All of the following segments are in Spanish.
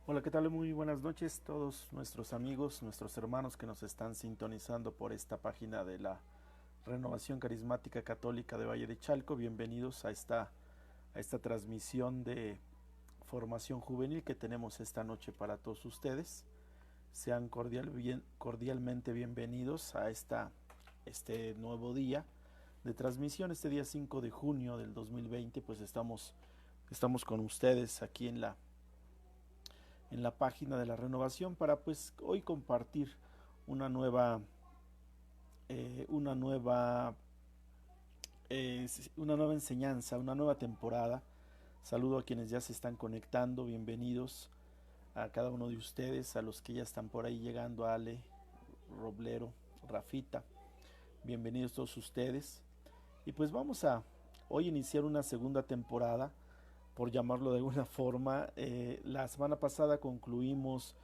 Hola, ¿qué tal? Muy buenas noches todos nuestros amigos, nuestros hermanos que nos están sintonizando por esta página de la Renovación Carismática Católica de Valle de Chalco. Bienvenidos a esta transmisión de formación juvenil que tenemos esta noche para todos ustedes. Sean cordialmente bienvenidos a este nuevo día de transmisión, este día 5 de junio del 2020. Pues estamos con ustedes aquí en la página de la renovación para pues hoy compartir una nueva eh, una nueva una nueva enseñanza, una nueva temporada. Saludo a quienes ya se están conectando, bienvenidos a cada uno de ustedes, a los que ya están por ahí llegando, Ale, Roblero, Rafita, bienvenidos todos ustedes. Y pues vamos a hoy iniciar una segunda temporada, por llamarlo de alguna forma. La semana pasada concluimos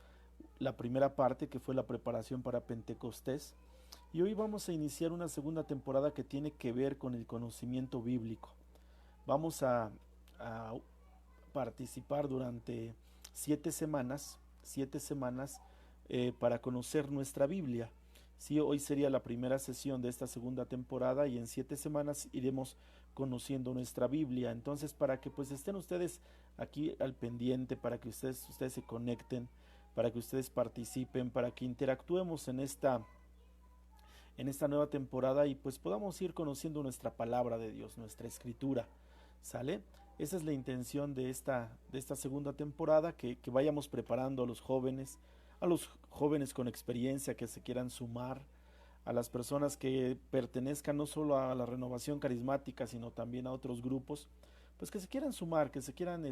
la primera parte, que fue la preparación para Pentecostés, y hoy vamos a iniciar una segunda temporada que tiene que ver con el conocimiento bíblico. Vamos a participar durante 7 semanas, 7 semanas para conocer nuestra Biblia. Sí, hoy sería la primera sesión de esta segunda temporada y en 7 semanas iremos conociendo nuestra Biblia. Entonces, para que pues estén ustedes aquí al pendiente, para que ustedes se conecten, para que ustedes participen, para que interactuemos en esta nueva temporada y pues podamos ir conociendo nuestra palabra de Dios, nuestra escritura. ¿Sale? Esa es la intención de esta segunda temporada, que vayamos preparando a los jóvenes con experiencia que se quieran sumar, a las personas que pertenezcan no solo a la renovación carismática, sino también a otros grupos, pues que se quieran sumar, que se quieran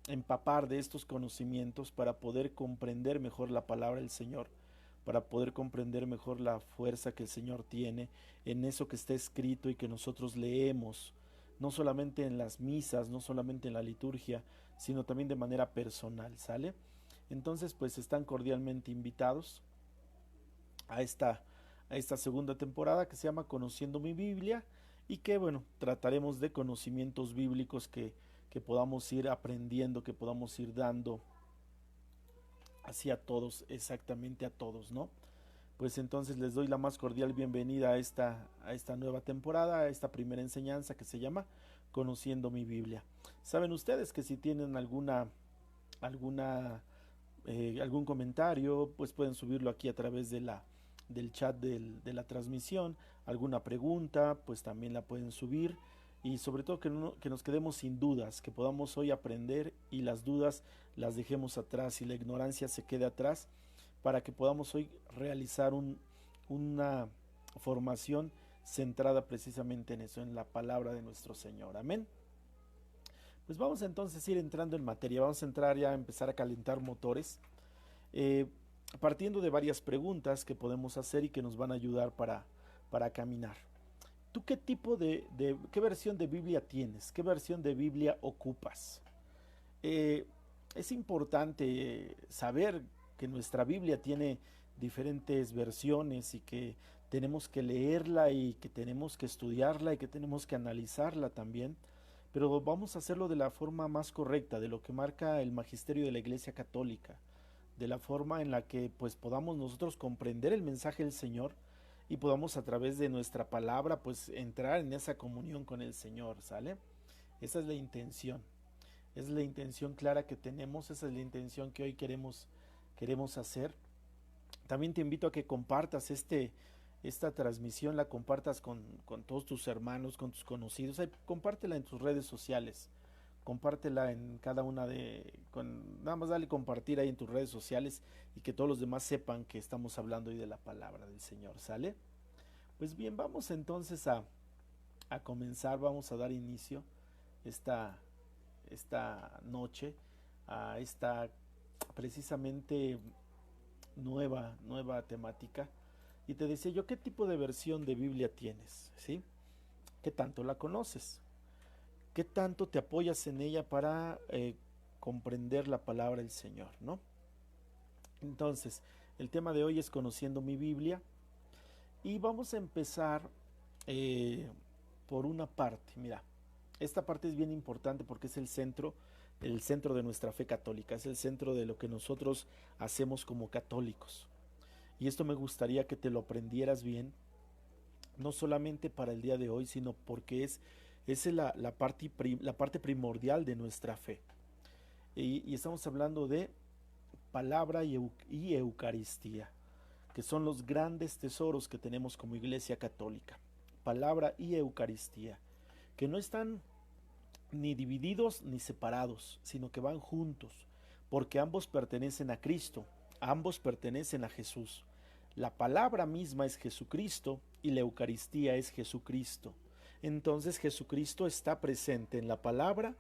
empapar de estos conocimientos para poder comprender mejor la palabra del Señor, para poder comprender mejor la fuerza que el Señor tiene en eso que está escrito y que nosotros leemos, no solamente en las misas, no solamente en la liturgia, sino también de manera personal, ¿sale? Entonces, pues están cordialmente invitados a esta segunda temporada que se llama Conociendo mi Biblia, y que, bueno, trataremos de conocimientos bíblicos que podamos ir aprendiendo, que podamos ir dando así a todos, exactamente a todos, ¿no? Pues entonces les doy la más cordial bienvenida a esta nueva temporada, a esta primera enseñanza que se llama Conociendo mi Biblia. Saben ustedes que si tienen alguna algún comentario, pues pueden subirlo aquí a través del chat de la transmisión. Alguna pregunta, pues también la pueden subir. Y sobre todo que nos quedemos sin dudas, que podamos hoy aprender y las dudas las dejemos atrás y la ignorancia se quede atrás, para que podamos hoy realizar una formación centrada precisamente en eso, en la palabra de nuestro Señor. Amén. Pues vamos entonces a ir entrando en materia, vamos a entrar ya a empezar a calentar motores, eh, partiendo de varias preguntas que podemos hacer y que nos van a ayudar para caminar. ¿Tú qué tipo qué versión de Biblia tienes? ¿Qué versión de Biblia ocupas? Eh, es importante saber que nuestra Biblia tiene diferentes versiones y que tenemos que leerla y que tenemos que estudiarla y que tenemos que analizarla también, pero vamos a hacerlo de la forma más correcta, de lo que marca el magisterio de la Iglesia Católica, de la forma en la que pues podamos nosotros comprender el mensaje del Señor y podamos a través de nuestra palabra pues entrar en esa comunión con el Señor, ¿sale? Esa es la intención. Es la intención clara que tenemos, esa es la intención que hoy queremos hacer. También te invito a que compartas esta transmisión, la compartas con todos tus hermanos, con tus conocidos. Ay, compártela en tus redes sociales, compártela en cada nada más dale compartir ahí en tus redes sociales y que todos los demás sepan que estamos hablando hoy de la palabra del Señor, ¿sale? Pues bien, vamos entonces a comenzar, vamos a dar inicio esta, esta noche a esta precisamente nueva temática. Y te decía yo, ¿qué tipo de versión de Biblia tienes? ¿Sí? ¿Qué tanto la conoces? ¿Qué tanto te apoyas en ella para comprender la palabra del Señor, ¿no? Entonces, el tema de hoy es conociendo mi Biblia y vamos a empezar eh, por una parte. Mira, esta parte es bien importante porque es el centro el centro de nuestra fe católica, es el centro de lo que nosotros hacemos como católicos. Y esto me gustaría que te lo aprendieras bien, no solamente para el día de hoy, sino porque es la parte primordial de nuestra fe. Y estamos hablando de palabra y Eucaristía, que son los grandes tesoros que tenemos como Iglesia Católica. Palabra y Eucaristía, que no están ni divididos ni separados, sino que van juntos, porque ambos pertenecen a Cristo, ambos pertenecen a Jesús. La palabra misma es Jesucristo y la Eucaristía es Jesucristo. Entonces Jesucristo está presente en la palabra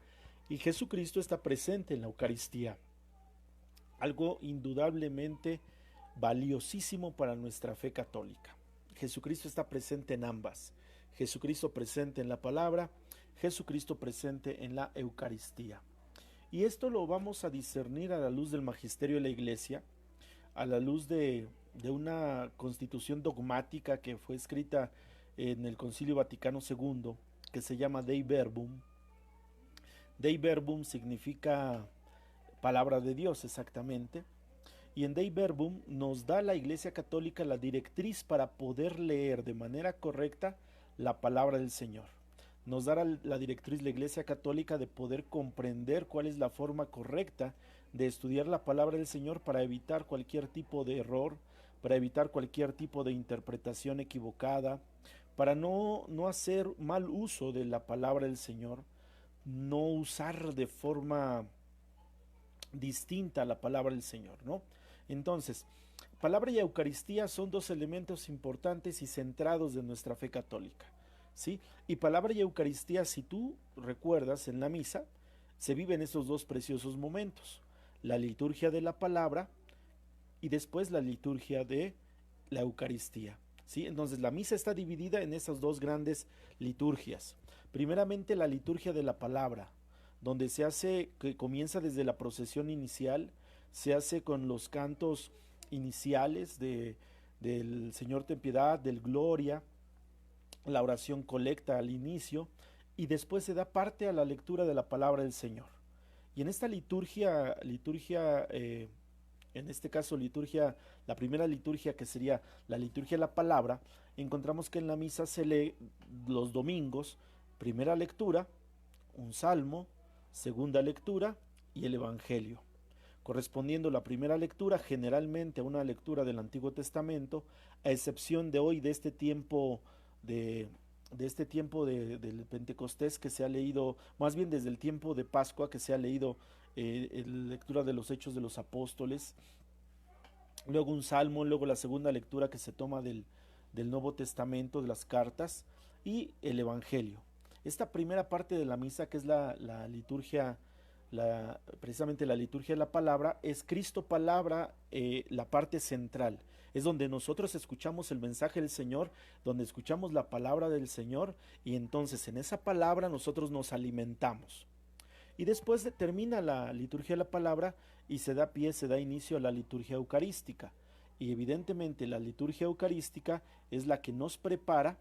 y Jesucristo está presente en la Eucaristía. Algo indudablemente valiosísimo para nuestra fe católica. Jesucristo está presente en ambas. Jesucristo presente en la palabra, Jesucristo presente en la Eucaristía. Y esto lo vamos a discernir a la luz del magisterio de la Iglesia, a la luz de una constitución dogmática que fue escrita en el Concilio Vaticano II, que se llama Dei Verbum. Dei Verbum significa palabra de Dios, exactamente. Y en Dei Verbum nos da la Iglesia Católica la directriz para poder leer de manera correcta la palabra del Señor. Nos dará la directriz la Iglesia Católica de poder comprender cuál es la forma correcta de estudiar la palabra del Señor para evitar cualquier tipo de error, para evitar cualquier tipo de interpretación equivocada, para no hacer mal uso de la palabra del Señor, no usar de forma distinta la palabra del Señor, ¿no? Entonces, palabra y Eucaristía son dos elementos importantes y centrados de nuestra fe católica, ¿sí? Y palabra y Eucaristía, si tú recuerdas, en la misa se viven estos dos preciosos momentos, la liturgia de la palabra y después la liturgia de la Eucaristía, ¿sí? Entonces la misa está dividida en esas dos grandes liturgias. Primeramente la liturgia de la palabra, donde se hace, que comienza desde la procesión inicial, se hace con los cantos iniciales del Señor ten piedad, del Gloria, la oración colecta al inicio, y después se da parte a la lectura de la palabra del Señor. Y en esta liturgia, en este caso liturgia, la primera liturgia que sería la liturgia de la palabra, encontramos que en la misa se lee los domingos, primera lectura, un salmo, segunda lectura y el Evangelio, correspondiendo la primera lectura generalmente a una lectura del Antiguo Testamento, a excepción de hoy, de este tiempo del Pentecostés, que se ha leído, más bien desde el tiempo de Pascua, que se ha leído lectura de los Hechos de los Apóstoles, luego un salmo, luego la segunda lectura que se toma del Nuevo Testamento, de las cartas, y el Evangelio. Esta primera parte de la misa, que es la liturgia, precisamente la liturgia de la palabra, es Cristo palabra, la parte central. Es donde nosotros escuchamos el mensaje del Señor, donde escuchamos la palabra del Señor, y entonces en esa palabra nosotros nos alimentamos. Y después termina la liturgia de la palabra y se da inicio a la liturgia eucarística. Y evidentemente la liturgia eucarística es la que nos prepara,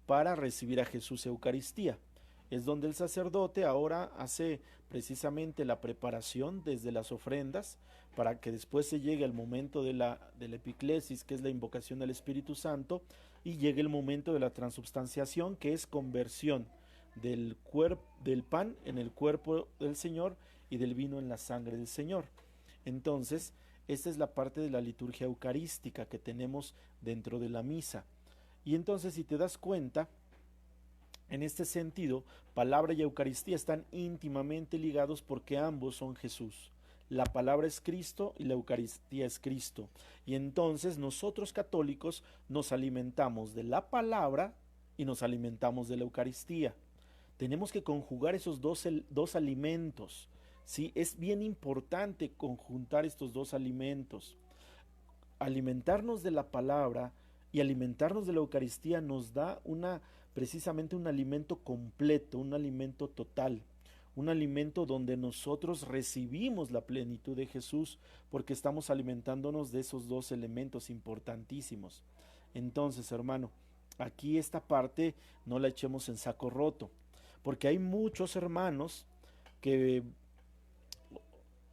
para recibir a Jesús Eucaristía. Es donde el sacerdote ahora hace precisamente la preparación desde las ofrendas para que después se llegue al momento de la epiclesis, que es la invocación del Espíritu Santo, y llegue el momento de la transubstanciación, que es conversión del pan en el cuerpo del Señor y del vino en la sangre del Señor. Entonces, esta es la parte de la liturgia eucarística que tenemos dentro de la misa. Y entonces, si te das cuenta, en este sentido, palabra y Eucaristía están íntimamente ligados porque ambos son Jesús. La palabra es Cristo y la Eucaristía es Cristo. Y entonces nosotros católicos nos alimentamos de la palabra y nos alimentamos de la Eucaristía. Tenemos que conjugar esos dos alimentos, ¿sí? Es bien importante conjuntar estos dos alimentos. Alimentarnos de la palabra y alimentarnos de la Eucaristía nos da precisamente un alimento completo, un alimento total, un alimento donde nosotros recibimos la plenitud de Jesús porque estamos alimentándonos de esos dos elementos importantísimos. Entonces, hermano, aquí esta parte no la echemos en saco roto, porque hay muchos hermanos que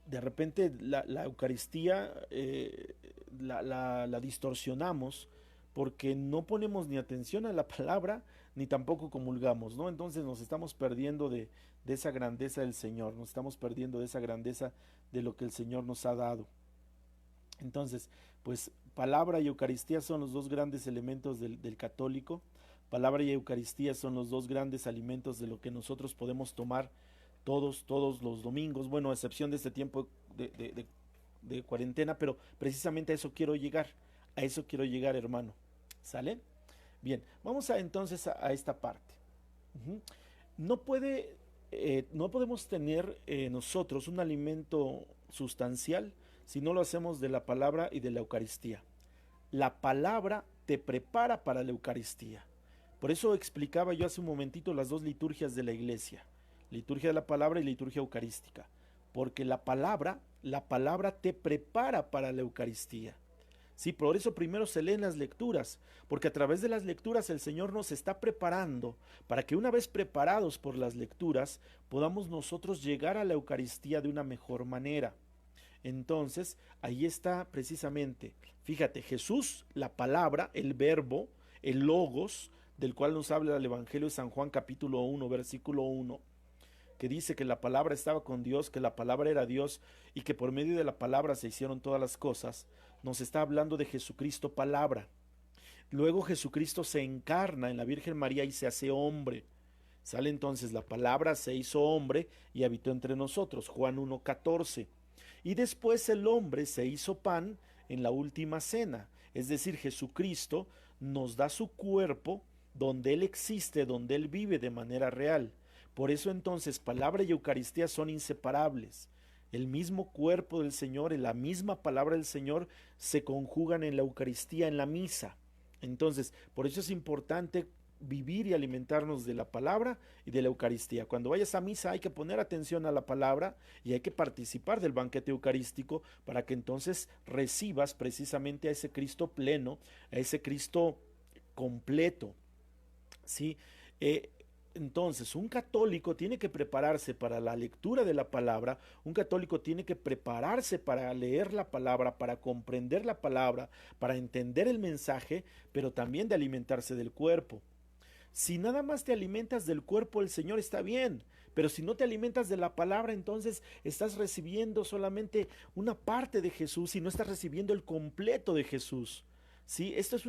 de repente la Eucaristía la distorsionamos porque no ponemos ni atención a la palabra ni tampoco comulgamos, ¿no? Entonces nos estamos perdiendo de esa grandeza del Señor, nos estamos perdiendo de esa grandeza de lo que el Señor nos ha dado. Entonces, pues palabra y Eucaristía son los dos grandes elementos del católico. Palabra y Eucaristía son los dos grandes alimentos de lo que nosotros podemos tomar todos los domingos, bueno, a excepción de este tiempo de cuarentena, pero precisamente a eso quiero llegar, hermano. ¿Sale? Bien, vamos entonces a esta parte. Ujú. No puede, no podemos tener nosotros un alimento sustancial si no lo hacemos de la palabra y de la Eucaristía. La palabra te prepara para la Eucaristía. Por eso explicaba yo hace un momentito las dos liturgias de la iglesia, liturgia de la palabra y liturgia eucarística, porque la palabra te prepara para la Eucaristía. Sí, por eso primero se leen las lecturas, porque a través de las lecturas el Señor nos está preparando para que una vez preparados por las lecturas podamos nosotros llegar a la Eucaristía de una mejor manera. Entonces, ahí está precisamente, fíjate, Jesús, la palabra, el verbo, el logos, del cual nos habla el Evangelio de San Juan capítulo 1, versículo 1, que dice que la palabra estaba con Dios, que la palabra era Dios y que por medio de la palabra se hicieron todas las cosas, nos está hablando de Jesucristo palabra. Luego Jesucristo se encarna en la Virgen María y se hace hombre. Sale entonces la palabra, se hizo hombre y habitó entre nosotros, Juan 1:14. Y después el hombre se hizo pan en la última cena, es decir, Jesucristo nos da su cuerpo donde Él existe, donde Él vive de manera real. Por eso entonces palabra y Eucaristía son inseparables. El mismo cuerpo del Señor y la misma palabra del Señor se conjugan en la Eucaristía, en la misa. Entonces, por eso es importante vivir y alimentarnos de la palabra y de la Eucaristía. Cuando vayas a misa hay que poner atención a la palabra y hay que participar del banquete eucarístico para que entonces recibas precisamente a ese Cristo pleno, a ese Cristo completo. ¿Sí? Entonces, un católico tiene que prepararse para la lectura de la palabra, un católico tiene que prepararse para leer la palabra, para comprender la palabra, para entender el mensaje, pero también de alimentarse del cuerpo. Si nada más te alimentas del cuerpo del Señor está bien, pero si no te alimentas de la palabra, entonces estás recibiendo solamente una parte de Jesús y no estás recibiendo el completo de Jesús. ¿Sí? Esto es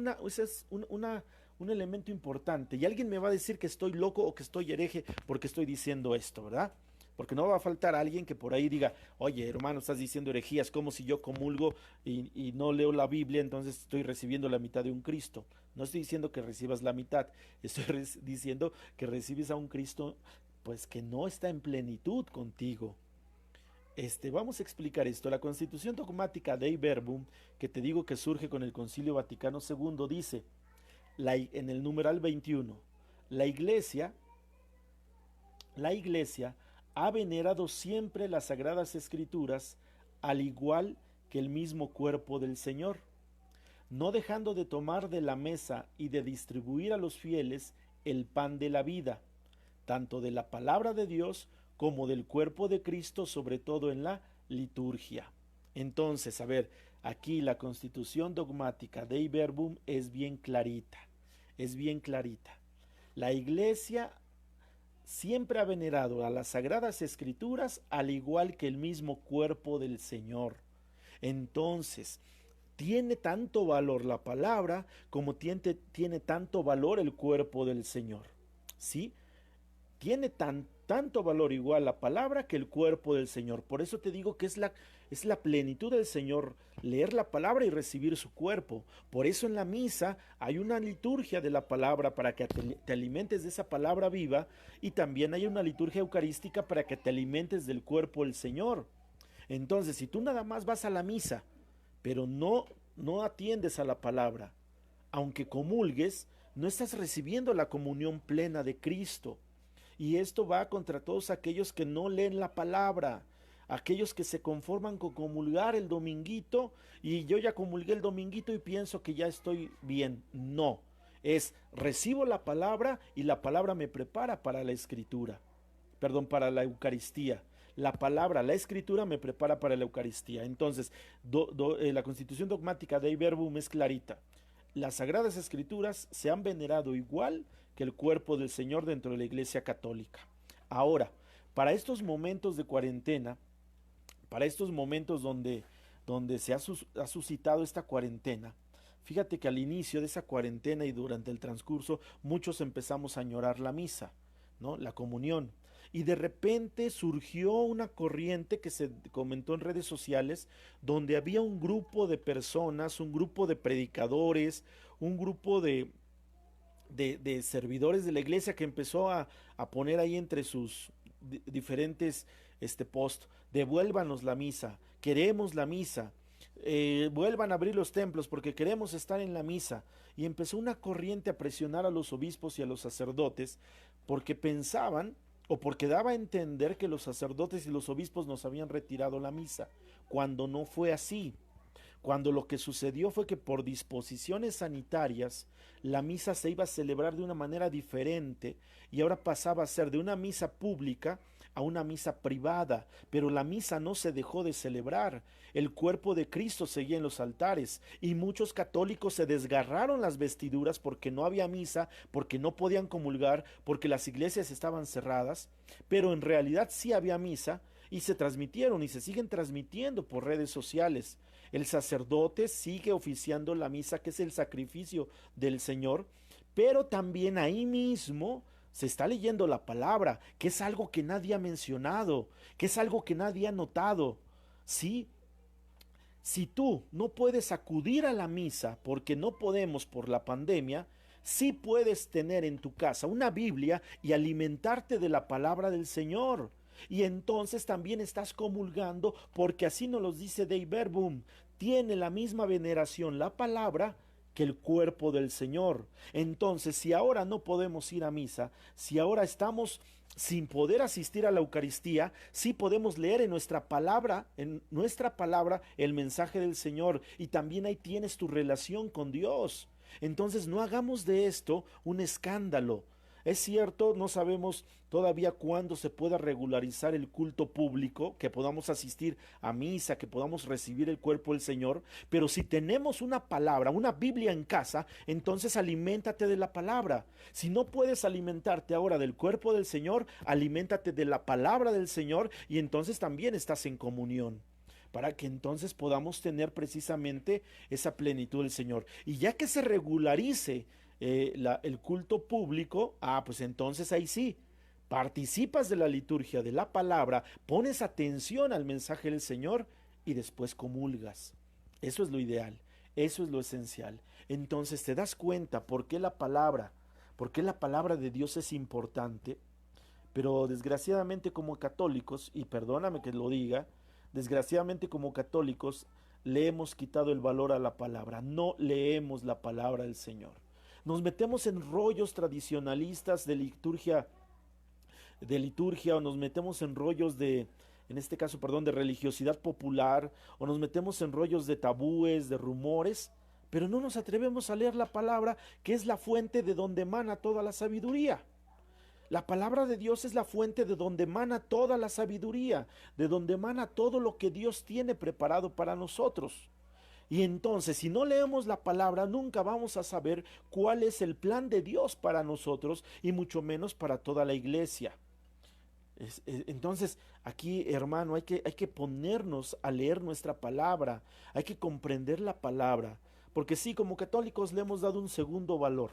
un elemento importante. Y alguien me va a decir que estoy loco o que estoy hereje porque estoy diciendo esto, ¿verdad? Porque no va a faltar alguien que por ahí diga, oye, hermano, estás diciendo herejías, como si yo comulgo y no leo la Biblia, entonces estoy recibiendo la mitad de un Cristo. No estoy diciendo que recibas la mitad, estoy diciendo que recibes a un Cristo, pues que no está en plenitud contigo. Vamos a explicar esto. La Constitución Dogmática Dei Verbum, que te digo que surge con el Concilio Vaticano II, dice, en el numeral 21, la Iglesia ha venerado siempre las Sagradas Escrituras, al igual que el mismo cuerpo del Señor, no dejando de tomar de la mesa y de distribuir a los fieles el pan de la vida, tanto de la palabra de Dios como del cuerpo de Cristo, sobre todo en la liturgia. Entonces, a ver, aquí la Constitución Dogmática Dei Verbum es bien clarita, es bien clarita. La Iglesia siempre ha venerado a las Sagradas Escrituras al igual que el mismo cuerpo del Señor. Entonces, tiene tanto valor la palabra como tiene tanto valor el cuerpo del Señor. ¿Sí? Tiene tanto valor igual la palabra que el cuerpo del Señor. Por eso te digo que es la plenitud del Señor leer la palabra y recibir su cuerpo. Por eso en la misa hay una liturgia de la palabra para que te alimentes de esa palabra viva, y también hay una liturgia eucarística para que te alimentes del cuerpo del Señor. Entonces, si tú nada más vas a la misa, pero no atiendes a la palabra, aunque comulgues, no estás recibiendo la comunión plena de Cristo. Y esto va contra todos aquellos que no leen la palabra, aquellos que se conforman con comulgar el dominguito, y yo ya comulgué el dominguito y pienso que ya estoy bien. No, recibo la palabra y la palabra me prepara para la escritura. perdón, para la Eucaristía. La palabra, la escritura me prepara para la Eucaristía. Entonces, la constitución dogmática de Verbum es clarita. Las Sagradas Escrituras se han venerado igual que el cuerpo del Señor dentro de la Iglesia Católica. Ahora, para estos momentos de cuarentena, para estos momentos donde ha suscitado esta cuarentena, fíjate que al inicio de esa cuarentena y durante el transcurso, muchos empezamos a añorar la misa, ¿no? La comunión. Y de repente surgió una corriente que se comentó en redes sociales, donde había un grupo de personas, un grupo de predicadores, un grupo de servidores de la iglesia que empezó a poner ahí entre sus diferentes post, devuélvanos la misa, queremos la misa, vuelvan a abrir los templos porque queremos estar en la misa. Y empezó una corriente a presionar a los obispos y a los sacerdotes porque pensaban o porque daba a entender que los sacerdotes y los obispos nos habían retirado la misa, cuando no fue así. Cuando lo que sucedió fue que por disposiciones sanitarias la misa se iba a celebrar de una manera diferente y ahora pasaba a ser de una misa pública a una misa privada, pero la misa no se dejó de celebrar. El cuerpo de Cristo seguía en los altares y muchos católicos se desgarraron las vestiduras porque no había misa, porque no podían comulgar, porque las iglesias estaban cerradas, pero en realidad sí había misa y se transmitieron y se siguen transmitiendo por redes sociales. El sacerdote sigue oficiando la misa, que es el sacrificio del Señor, pero también ahí mismo se está leyendo la palabra, que es algo que nadie ha mencionado, que es algo que nadie ha notado. Sí, si tú no puedes acudir a la misa porque no podemos por la pandemia, sí puedes tener en tu casa una Biblia y alimentarte de la palabra del Señor. Y entonces también estás comulgando porque así nos lo dice Dei Verbum. Tiene la misma veneración la palabra que el cuerpo del Señor. Entonces, si ahora no podemos ir a misa, si ahora estamos sin poder asistir a la Eucaristía, sí podemos leer en nuestra palabra, el mensaje del Señor, y también ahí tienes tu relación con Dios. Entonces, no hagamos de esto un escándalo. Es cierto, no sabemos todavía cuándo se pueda regularizar el culto público, que podamos asistir a misa, que podamos recibir el cuerpo del Señor, pero si tenemos una palabra, una Biblia en casa, entonces aliméntate de la palabra. Si no puedes alimentarte ahora del cuerpo del Señor, aliméntate de la palabra del Señor y entonces también estás en comunión, para que entonces podamos tener precisamente esa plenitud del Señor. Y ya que se regularice el culto público, pues entonces ahí sí, participas de la liturgia de la palabra, pones atención al mensaje del Señor y después comulgas. Eso es lo ideal, eso es lo esencial. Entonces te das cuenta por qué la palabra de Dios es importante, pero desgraciadamente como católicos, y perdóname que lo diga, desgraciadamente como católicos le hemos quitado el valor a la palabra, no leemos la palabra del Señor. Nos metemos en rollos tradicionalistas de liturgia, o nos metemos en rollos en este caso, perdón, de religiosidad popular, o nos metemos en rollos de tabúes, de rumores, pero no nos atrevemos a leer la palabra, que es la fuente de donde emana toda la sabiduría. La palabra de Dios es la fuente de donde emana toda la sabiduría, de donde emana todo lo que Dios tiene preparado para nosotros. Y entonces, si no leemos la palabra, nunca vamos a saber cuál es el plan de Dios para nosotros y mucho menos para toda la iglesia. Entonces, aquí, hermano, hay que ponernos a leer nuestra palabra, hay que comprender la palabra, porque sí, como católicos le hemos dado un segundo valor.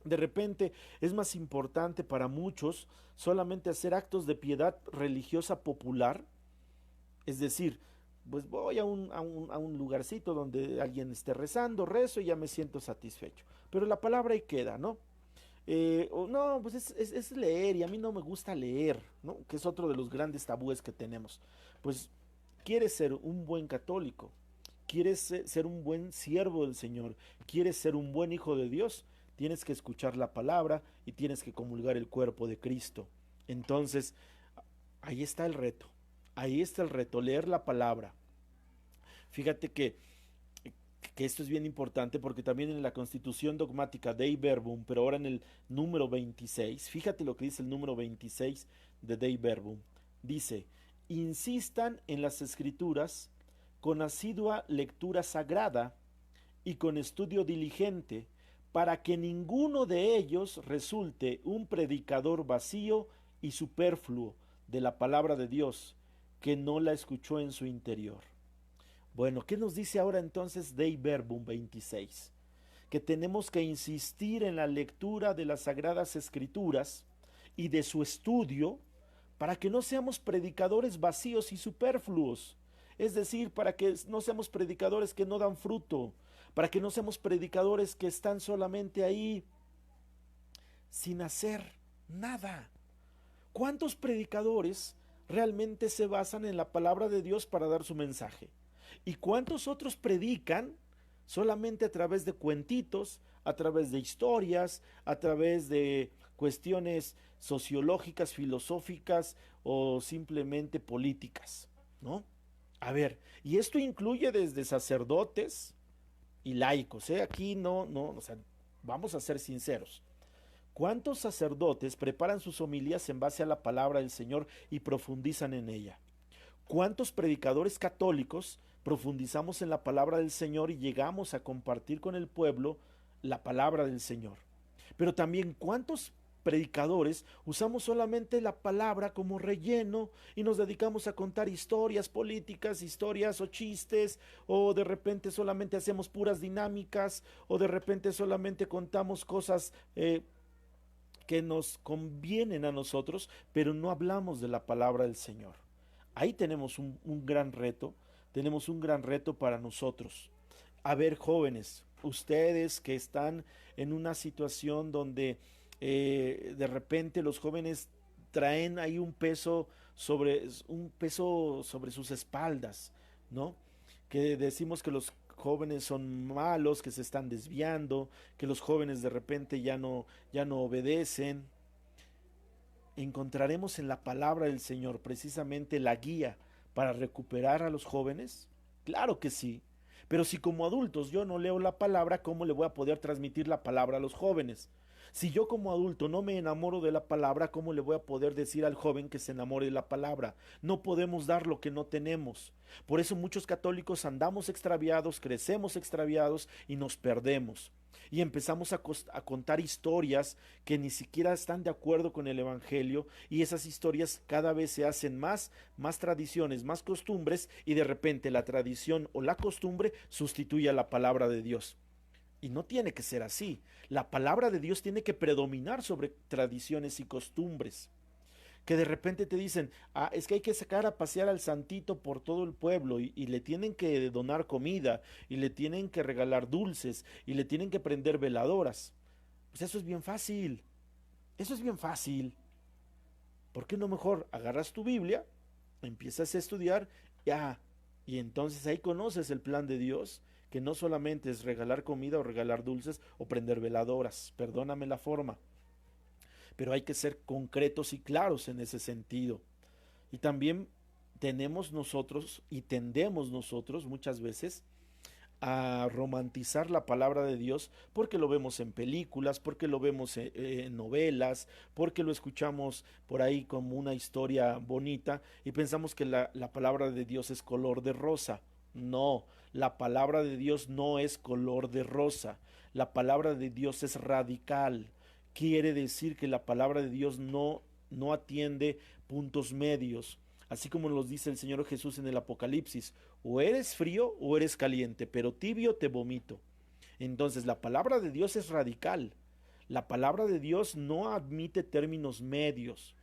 De repente es más importante para muchos solamente hacer actos de piedad religiosa popular, es decir, pues voy a un lugarcito donde alguien esté rezando, rezo y ya me siento satisfecho. Pero la palabra ahí queda, ¿no? No, pues es leer y a mí no me gusta leer, ¿no? Que es otro de los grandes tabúes que tenemos. Pues quieres ser un buen católico, quieres ser un buen siervo del Señor, quieres ser un buen hijo de Dios, tienes que escuchar la palabra y tienes que comulgar el cuerpo de Cristo. Entonces, ahí está el reto, leer la palabra. Fíjate que que esto es bien importante porque también en la Constitución Dogmática Dei Verbum, pero ahora en el número 26, fíjate lo que dice el número 26 de Dei Verbum. Dice, insistan en las escrituras con asidua lectura sagrada y con estudio diligente, para que ninguno de ellos resulte un predicador vacío y superfluo de la palabra de Dios, que no la escuchó en su interior. Bueno, ¿qué nos dice ahora entonces Dei Verbum 26? Que tenemos que insistir en la lectura de las Sagradas Escrituras y de su estudio para que no seamos predicadores vacíos y superfluos. Es decir, para que no seamos predicadores que no dan fruto, para que no seamos predicadores que están solamente ahí sin hacer nada. ¿Cuántos predicadores realmente se basan en la palabra de Dios para dar su mensaje? ¿Y cuántos otros predican solamente a través de cuentitos, a través de historias, a través de cuestiones sociológicas, filosóficas o simplemente políticas, ¿no? A ver, y esto incluye desde sacerdotes y laicos, ¿eh? Aquí no, o sea, vamos a ser sinceros. ¿Cuántos sacerdotes preparan sus homilías en base a la palabra del Señor y profundizan en ella? ¿Cuántos predicadores católicos profundizamos en la palabra del Señor y llegamos a compartir con el pueblo la palabra del Señor? Pero también cuántos predicadores usamos solamente la palabra como relleno y nos dedicamos a contar historias políticas, historias o chistes, o de repente solamente hacemos puras dinámicas, o de repente solamente contamos cosas que nos convienen a nosotros, pero no hablamos de la palabra del Señor. Ahí tenemos un gran reto, tenemos un gran reto para nosotros. A ver, jóvenes, ustedes que están en una situación donde de repente los jóvenes traen ahí un peso sobre sus espaldas, ¿no? Que decimos que los jóvenes son malos, que se están desviando, que los jóvenes de repente ya no obedecen. ¿Encontraremos en la palabra del Señor precisamente la guía para recuperar a los jóvenes? Claro que sí. Pero si como adultos yo no leo la palabra, ¿cómo le voy a poder transmitir la palabra a los jóvenes? Si yo como adulto no me enamoro de la palabra, ¿cómo le voy a poder decir al joven que se enamore de la palabra? No podemos dar lo que no tenemos. Por eso muchos católicos andamos extraviados, crecemos extraviados y nos perdemos. Y empezamos a contar historias que ni siquiera están de acuerdo con el Evangelio, y esas historias cada vez se hacen más tradiciones, más costumbres, y de repente la tradición o la costumbre sustituye a la palabra de Dios. Y no tiene que ser así. La palabra de Dios tiene que predominar sobre tradiciones y costumbres. Que de repente te dicen, es que hay que sacar a pasear al santito por todo el pueblo y le tienen que donar comida y le tienen que regalar dulces y le tienen que prender veladoras. Pues eso es bien fácil. Eso es bien fácil. ¿Por qué no mejor agarras tu Biblia, empiezas a estudiar, ya, y entonces ahí conoces el plan de Dios, que no solamente es regalar comida o regalar dulces o prender veladoras, perdóname la forma, pero hay que ser concretos y claros en ese sentido. Y también tenemos nosotros y tendemos nosotros muchas veces a romantizar la palabra de Dios porque lo vemos en películas, porque lo vemos en novelas, porque lo escuchamos por ahí como una historia bonita y pensamos que la palabra de Dios es color de rosa. No, la palabra de Dios no es color de rosa. La palabra de Dios es radical. Quiere decir que la palabra de Dios no atiende puntos medios. Así como nos dice el Señor Jesús en el Apocalipsis, o eres frío o eres caliente, pero tibio te vomito. Entonces la palabra de Dios es radical. La palabra de Dios no admite términos medios.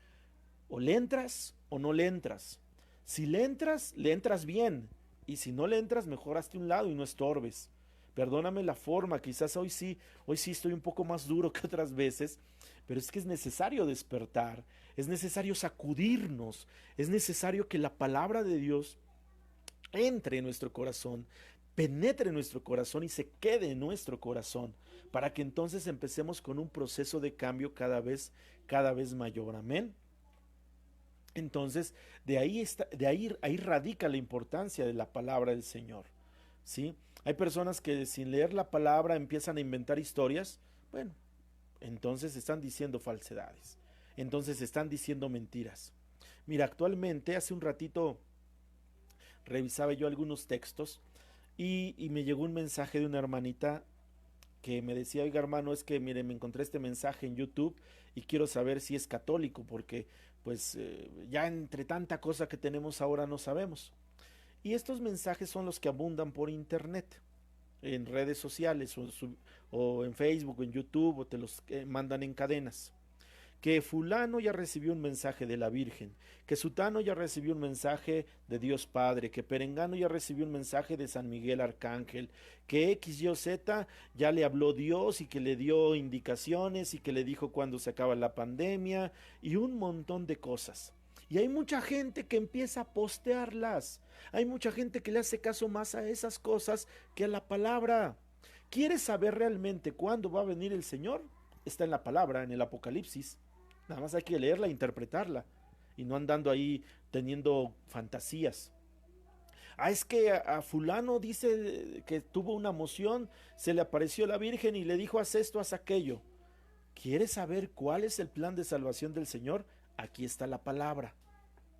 O le entras o no le entras. Si le entras bien. Y si no le entras, mejor hazte un lado y no estorbes. Perdóname la forma, quizás hoy sí estoy un poco más duro que otras veces, pero es que es necesario despertar, es necesario sacudirnos, es necesario que la palabra de Dios entre en nuestro corazón, penetre en nuestro corazón y se quede en nuestro corazón, para que entonces empecemos con un proceso de cambio cada vez mayor. Amén. Entonces, ahí radica la importancia de la palabra del Señor, ¿sí? Hay personas que sin leer la palabra empiezan a inventar historias. Bueno, entonces están diciendo falsedades. Entonces están diciendo mentiras. Mira, actualmente, hace un ratito revisaba yo algunos textos y me llegó un mensaje de una hermanita que me decía, oiga hermano, es que mire, me encontré este mensaje en YouTube y quiero saber si es católico, porque pues ya entre tanta cosa que tenemos ahora no sabemos. Y estos mensajes son los que abundan por internet, en redes sociales o en Facebook o en YouTube o te los mandan en cadenas. Que fulano ya recibió un mensaje de la Virgen, que sutano ya recibió un mensaje de Dios Padre, que perengano ya recibió un mensaje de San Miguel Arcángel, que X, Y o Z ya le habló Dios y que le dio indicaciones y que le dijo cuándo se acaba la pandemia y un montón de cosas. Y hay mucha gente que empieza a postearlas. Hay mucha gente que le hace caso más a esas cosas que a la palabra. ¿Quieres saber realmente cuándo va a venir el Señor? Está en la palabra, en el Apocalipsis. Nada más hay que leerla e interpretarla y no andando ahí teniendo fantasías. Ah, es que a fulano dice que tuvo una moción, se le apareció la Virgen y le dijo haz esto, haz aquello. ¿Quieres saber cuál es el plan de salvación del Señor? Aquí está la palabra,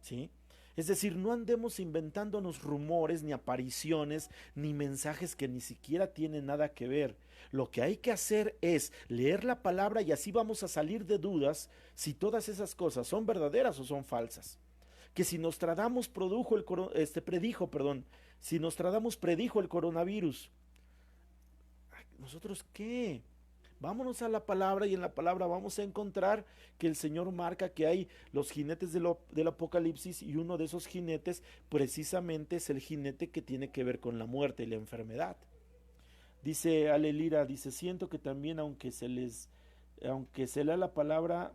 ¿sí? Es decir, no andemos inventándonos rumores, ni apariciones, ni mensajes que ni siquiera tienen nada que ver. Lo que hay que hacer es leer la palabra y así vamos a salir de dudas si todas esas cosas son verdaderas o son falsas. Que si Nostradamus predijo, perdón, si Nostradamus predijo el coronavirus, ¿nosotros qué? Vámonos a la palabra y en la palabra vamos a encontrar que el Señor marca que hay los jinetes del Apocalipsis y uno de esos jinetes precisamente es el jinete que tiene que ver con la muerte y la enfermedad. Dice Ale Lira, dice, siento que también aunque se lea la palabra,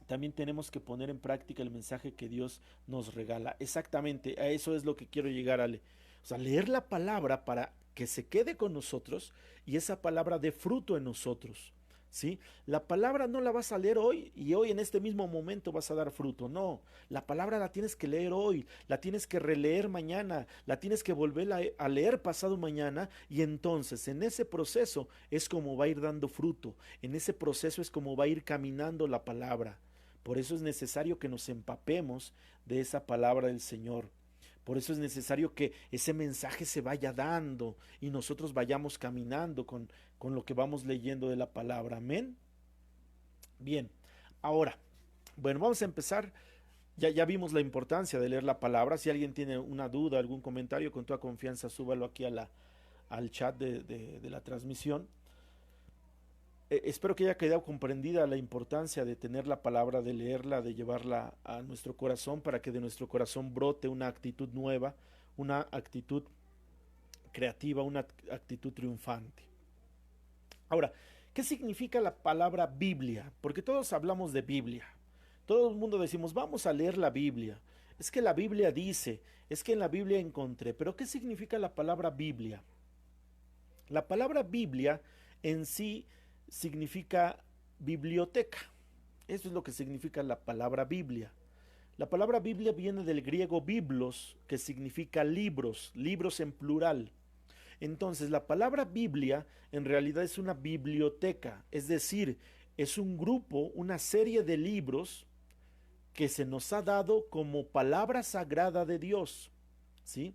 también tenemos que poner en práctica el mensaje que Dios nos regala. Exactamente, a eso es lo que quiero llegar, Ale. O sea, leer la palabra para que se quede con nosotros y esa palabra dé fruto en nosotros. ¿Sí? La palabra no la vas a leer hoy y hoy en este mismo momento vas a dar fruto. No, la palabra la tienes que leer hoy, la tienes que releer mañana, la tienes que volver a leer pasado mañana y entonces en ese proceso es como va a ir dando fruto, en ese proceso es como va a ir caminando la palabra. Por eso es necesario que nos empapemos de esa palabra del Señor. Por eso es necesario que ese mensaje se vaya dando y nosotros vayamos caminando con lo que vamos leyendo de la palabra. Amén. Bien, ahora, bueno, vamos a empezar. Ya vimos la importancia de leer la palabra. Si alguien tiene una duda, algún comentario, con toda confianza, súbalo aquí al chat de la transmisión. Espero que haya quedado comprendida la importancia de tener la palabra, de leerla, de llevarla a nuestro corazón para que de nuestro corazón brote una actitud nueva, una actitud creativa, una actitud triunfante. Ahora, ¿qué significa la palabra Biblia? Porque todos hablamos de Biblia. Todo el mundo decimos, vamos a leer la Biblia. Es que la Biblia dice, es que en la Biblia encontré. Pero ¿qué significa la palabra Biblia? La palabra Biblia en sí significa biblioteca. Eso es lo que significa la palabra Biblia. La palabra Biblia viene del griego biblos, que significa libros, libros en plural. Entonces, la palabra Biblia en realidad es una biblioteca, es decir, es un grupo, una serie de libros que se nos ha dado como palabra sagrada de Dios, ¿sí?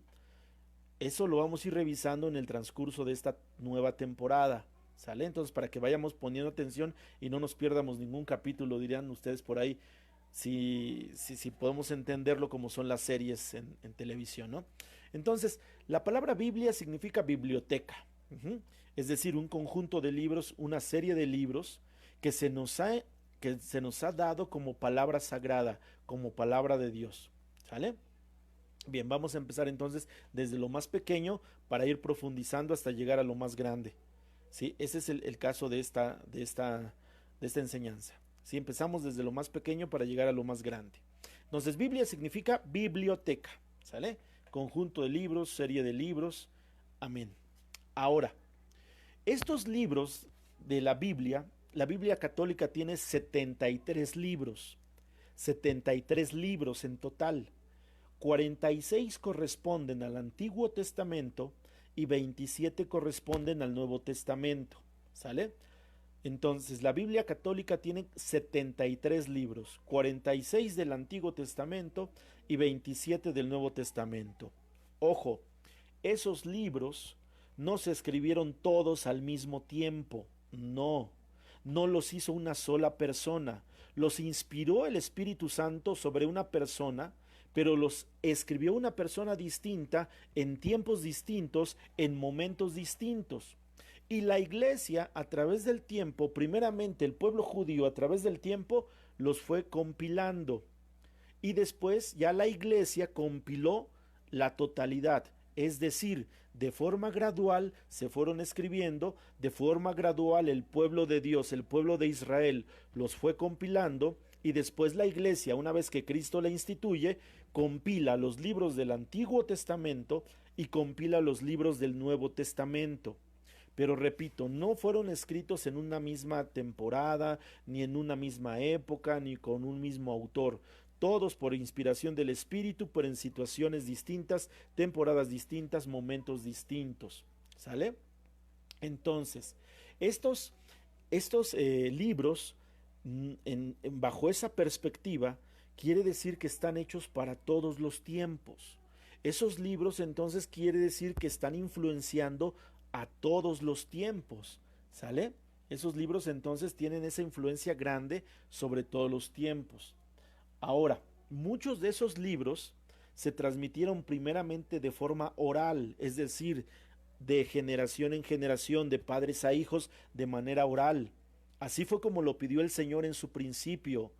Eso lo vamos a ir revisando en el transcurso de esta nueva temporada. ¿Sale? Entonces, para que vayamos poniendo atención y no nos pierdamos ningún capítulo, dirían ustedes por ahí, si podemos entenderlo como son las series en televisión, ¿no? Entonces, la palabra Biblia significa biblioteca, es decir, un conjunto de libros, una serie de libros que que se nos ha dado como palabra sagrada, como palabra de Dios. ¿Sale? Bien, vamos a empezar entonces desde lo más pequeño para ir profundizando hasta llegar a lo más grande. ¿Sí? Ese es el caso de esta enseñanza. ¿Sí? Empezamos desde lo más pequeño para llegar a lo más grande. Entonces, Biblia significa biblioteca, ¿sale? Conjunto de libros, serie de libros. Amén. Ahora, estos libros de la Biblia católica tiene 73 libros. 73 libros en total. 46 corresponden al Antiguo Testamento y 27 corresponden al Nuevo Testamento, ¿sale? Entonces, la Biblia católica tiene 73 libros, 46 del Antiguo Testamento y 27 del Nuevo Testamento. Ojo, esos libros no se escribieron todos al mismo tiempo, no, no los hizo una sola persona, los inspiró el Espíritu Santo sobre una persona, pero los escribió una persona distinta en tiempos distintos, en momentos distintos. Y la iglesia a través del tiempo, primeramente el pueblo judío a través del tiempo, los fue compilando. Y después ya la iglesia compiló la totalidad. Es decir, de forma gradual se fueron escribiendo, de forma gradual el pueblo de Dios, el pueblo de Israel, los fue compilando. Y después la iglesia, una vez que Cristo la instituye, compila los libros del Antiguo Testamento y compila los libros del Nuevo Testamento. Pero repito, no fueron escritos en una misma temporada, ni en una misma época, ni con un mismo autor. Todos por inspiración del Espíritu, pero en situaciones distintas, temporadas distintas, momentos distintos. ¿Sale? Entonces, estos libros, bajo esa perspectiva, quiere decir que están hechos para todos los tiempos. Esos libros entonces quiere decir que están influenciando a todos los tiempos, ¿sale? Esos libros entonces tienen esa influencia grande sobre todos los tiempos. Ahora, muchos de esos libros se transmitieron primeramente de forma oral, es decir, de generación en generación, de padres a hijos, de manera oral. Así fue como lo pidió el Señor en su principio.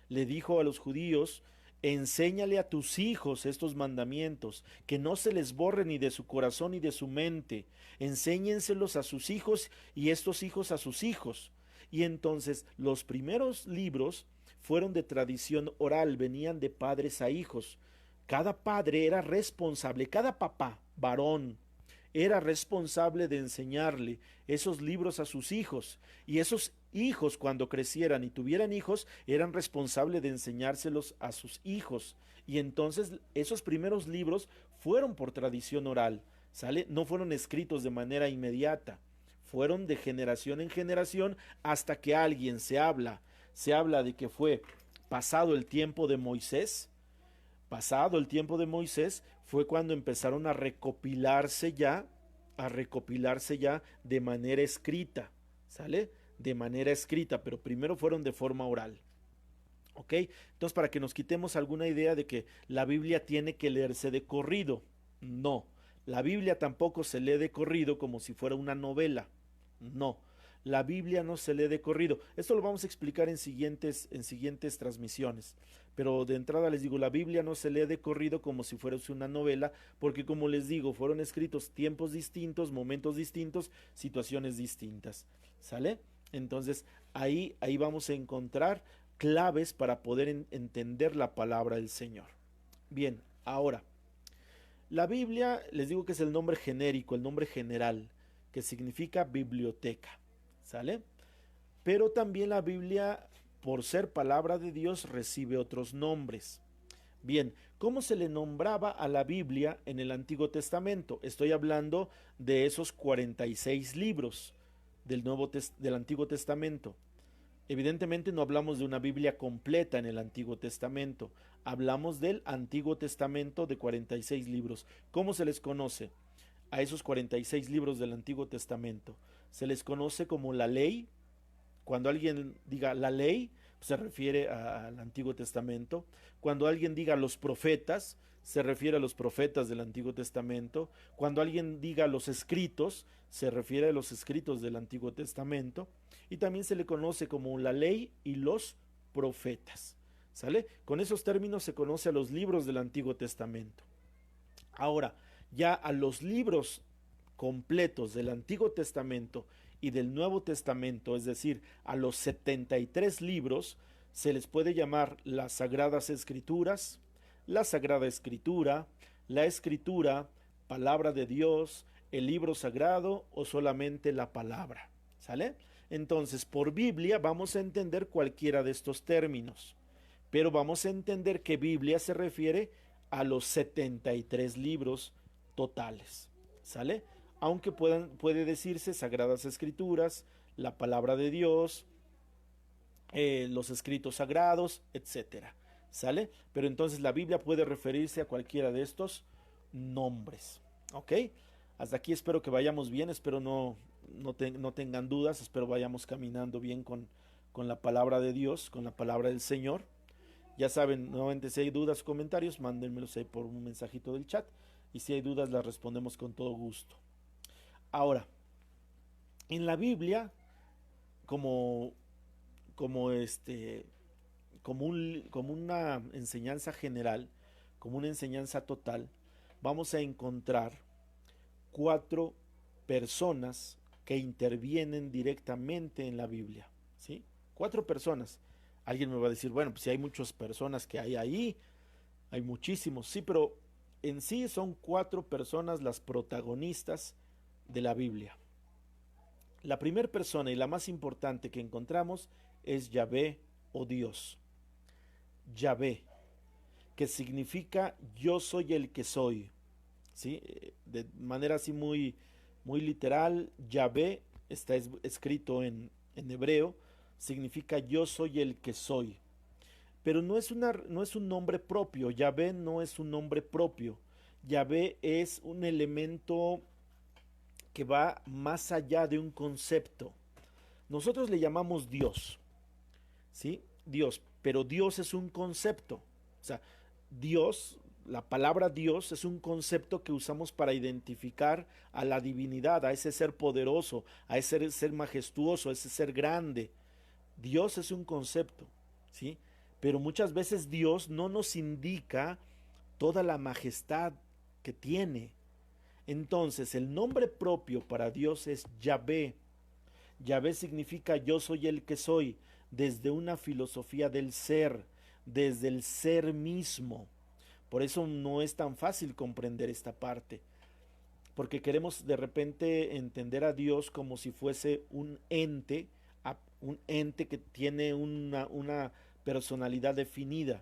Le dijo a los judíos: enséñale a tus hijos estos mandamientos, que no se les borre ni de su corazón ni de su mente. Enséñenselos a sus hijos y estos hijos a sus hijos. Y entonces los primeros libros fueron de tradición oral, venían de padres a hijos. Cada padre era responsable, cada papá, varón, era responsable de enseñarle esos libros a sus hijos, y esos hijos, cuando crecieran y tuvieran hijos, eran responsables de enseñárselos a sus hijos. Y entonces esos primeros libros fueron por tradición oral, ¿sale? No fueron escritos de manera inmediata, fueron de generación en generación, hasta que alguien se habla de que fue pasado el tiempo de Moisés. Pasado el tiempo de Moisés fue cuando empezaron a recopilarse ya de manera escrita, ¿sale? De manera escrita, pero primero fueron de forma oral. ¿Ok? Entonces, para que nos quitemos alguna idea de que la Biblia tiene que leerse de corrido, no. La Biblia tampoco se lee de corrido como si fuera una novela, no. La Biblia no se lee de corrido. Esto lo vamos a explicar en siguientes transmisiones. Pero de entrada les digo, la Biblia no se lee de corrido como si fuera una novela, porque como les digo, fueron escritos tiempos distintos, momentos distintos, situaciones distintas. ¿Sale? Entonces, ahí vamos a encontrar claves para poder entender la palabra del Señor. Bien, ahora, la Biblia, les digo que es el nombre genérico, el nombre general, que significa biblioteca. ¿Sale? Pero también la Biblia, por ser palabra de Dios, recibe otros nombres. Bien, ¿cómo se le nombraba a la Biblia en el Antiguo Testamento? Estoy hablando de esos 46 libros del Antiguo Testamento. Evidentemente no hablamos de una Biblia completa en el Antiguo Testamento. Hablamos del Antiguo Testamento de 46 libros. ¿Cómo se les conoce a esos 46 libros del Antiguo Testamento? Se les conoce como la ley. Cuando alguien diga la ley, se refiere al Antiguo Testamento. Cuando alguien diga los profetas, se refiere a los profetas del Antiguo Testamento. Cuando alguien diga los escritos, se refiere a los escritos del Antiguo Testamento. Y también se le conoce como la ley y los profetas. ¿Sale? Con esos términos se conoce a los libros del Antiguo Testamento. Ahora, ya a los libros completos del Antiguo Testamento y del Nuevo Testamento, es decir, a los 73 libros, se les puede llamar las Sagradas Escrituras, la Sagrada Escritura, la Escritura, Palabra de Dios, el libro sagrado o solamente la palabra. ¿Sale? Entonces, por Biblia vamos a entender cualquiera de estos términos, pero vamos a entender que Biblia se refiere a los 73 libros totales. ¿Sale? aunque puede decirse Sagradas Escrituras, la palabra de Dios, los escritos sagrados, etcétera. ¿Sale? Pero entonces la Biblia puede referirse a cualquiera de estos nombres. ¿Ok? Hasta aquí espero que vayamos bien, espero no tengan dudas, espero vayamos caminando bien con la palabra de Dios, con la palabra del Señor. Ya saben, nuevamente si hay dudas o comentarios, mándenmelos ahí por un mensajito del chat y si hay dudas las respondemos con todo gusto. Ahora, en la Biblia, como, como este, como una enseñanza general, como una enseñanza total, vamos a encontrar 4 personas que intervienen directamente en la Biblia, ¿sí? 4 personas. Alguien me va a decir, bueno, pues si hay muchas personas que hay ahí, hay muchísimos, sí, pero en sí son 4 personas las protagonistas de la Biblia. La primera persona y la más importante que encontramos es Yahvé o Dios. Yahvé, que significa yo soy el que soy, ¿sí? De manera así muy literal, Yahvé está escrito en hebreo, significa yo soy el que soy. Pero no es un nombre propio, Yahvé no es un nombre propio. Yahvé es un elemento que va más allá de un concepto. Nosotros le llamamos Dios, ¿sí? Dios, pero Dios es un concepto. O sea, Dios, la palabra Dios es un concepto que usamos para identificar a la divinidad, a ese ser poderoso, a ese ser majestuoso, a ese ser grande. Dios es un concepto, ¿sí? Pero muchas veces Dios no nos indica toda la majestad que tiene. Entonces, el nombre propio para Dios es Yahvé. Yahvé significa yo soy el que soy, desde una filosofía del ser, desde el ser mismo. Por eso no es tan fácil comprender esta parte, porque queremos de repente entender a Dios como si fuese un ente que tiene una personalidad definida.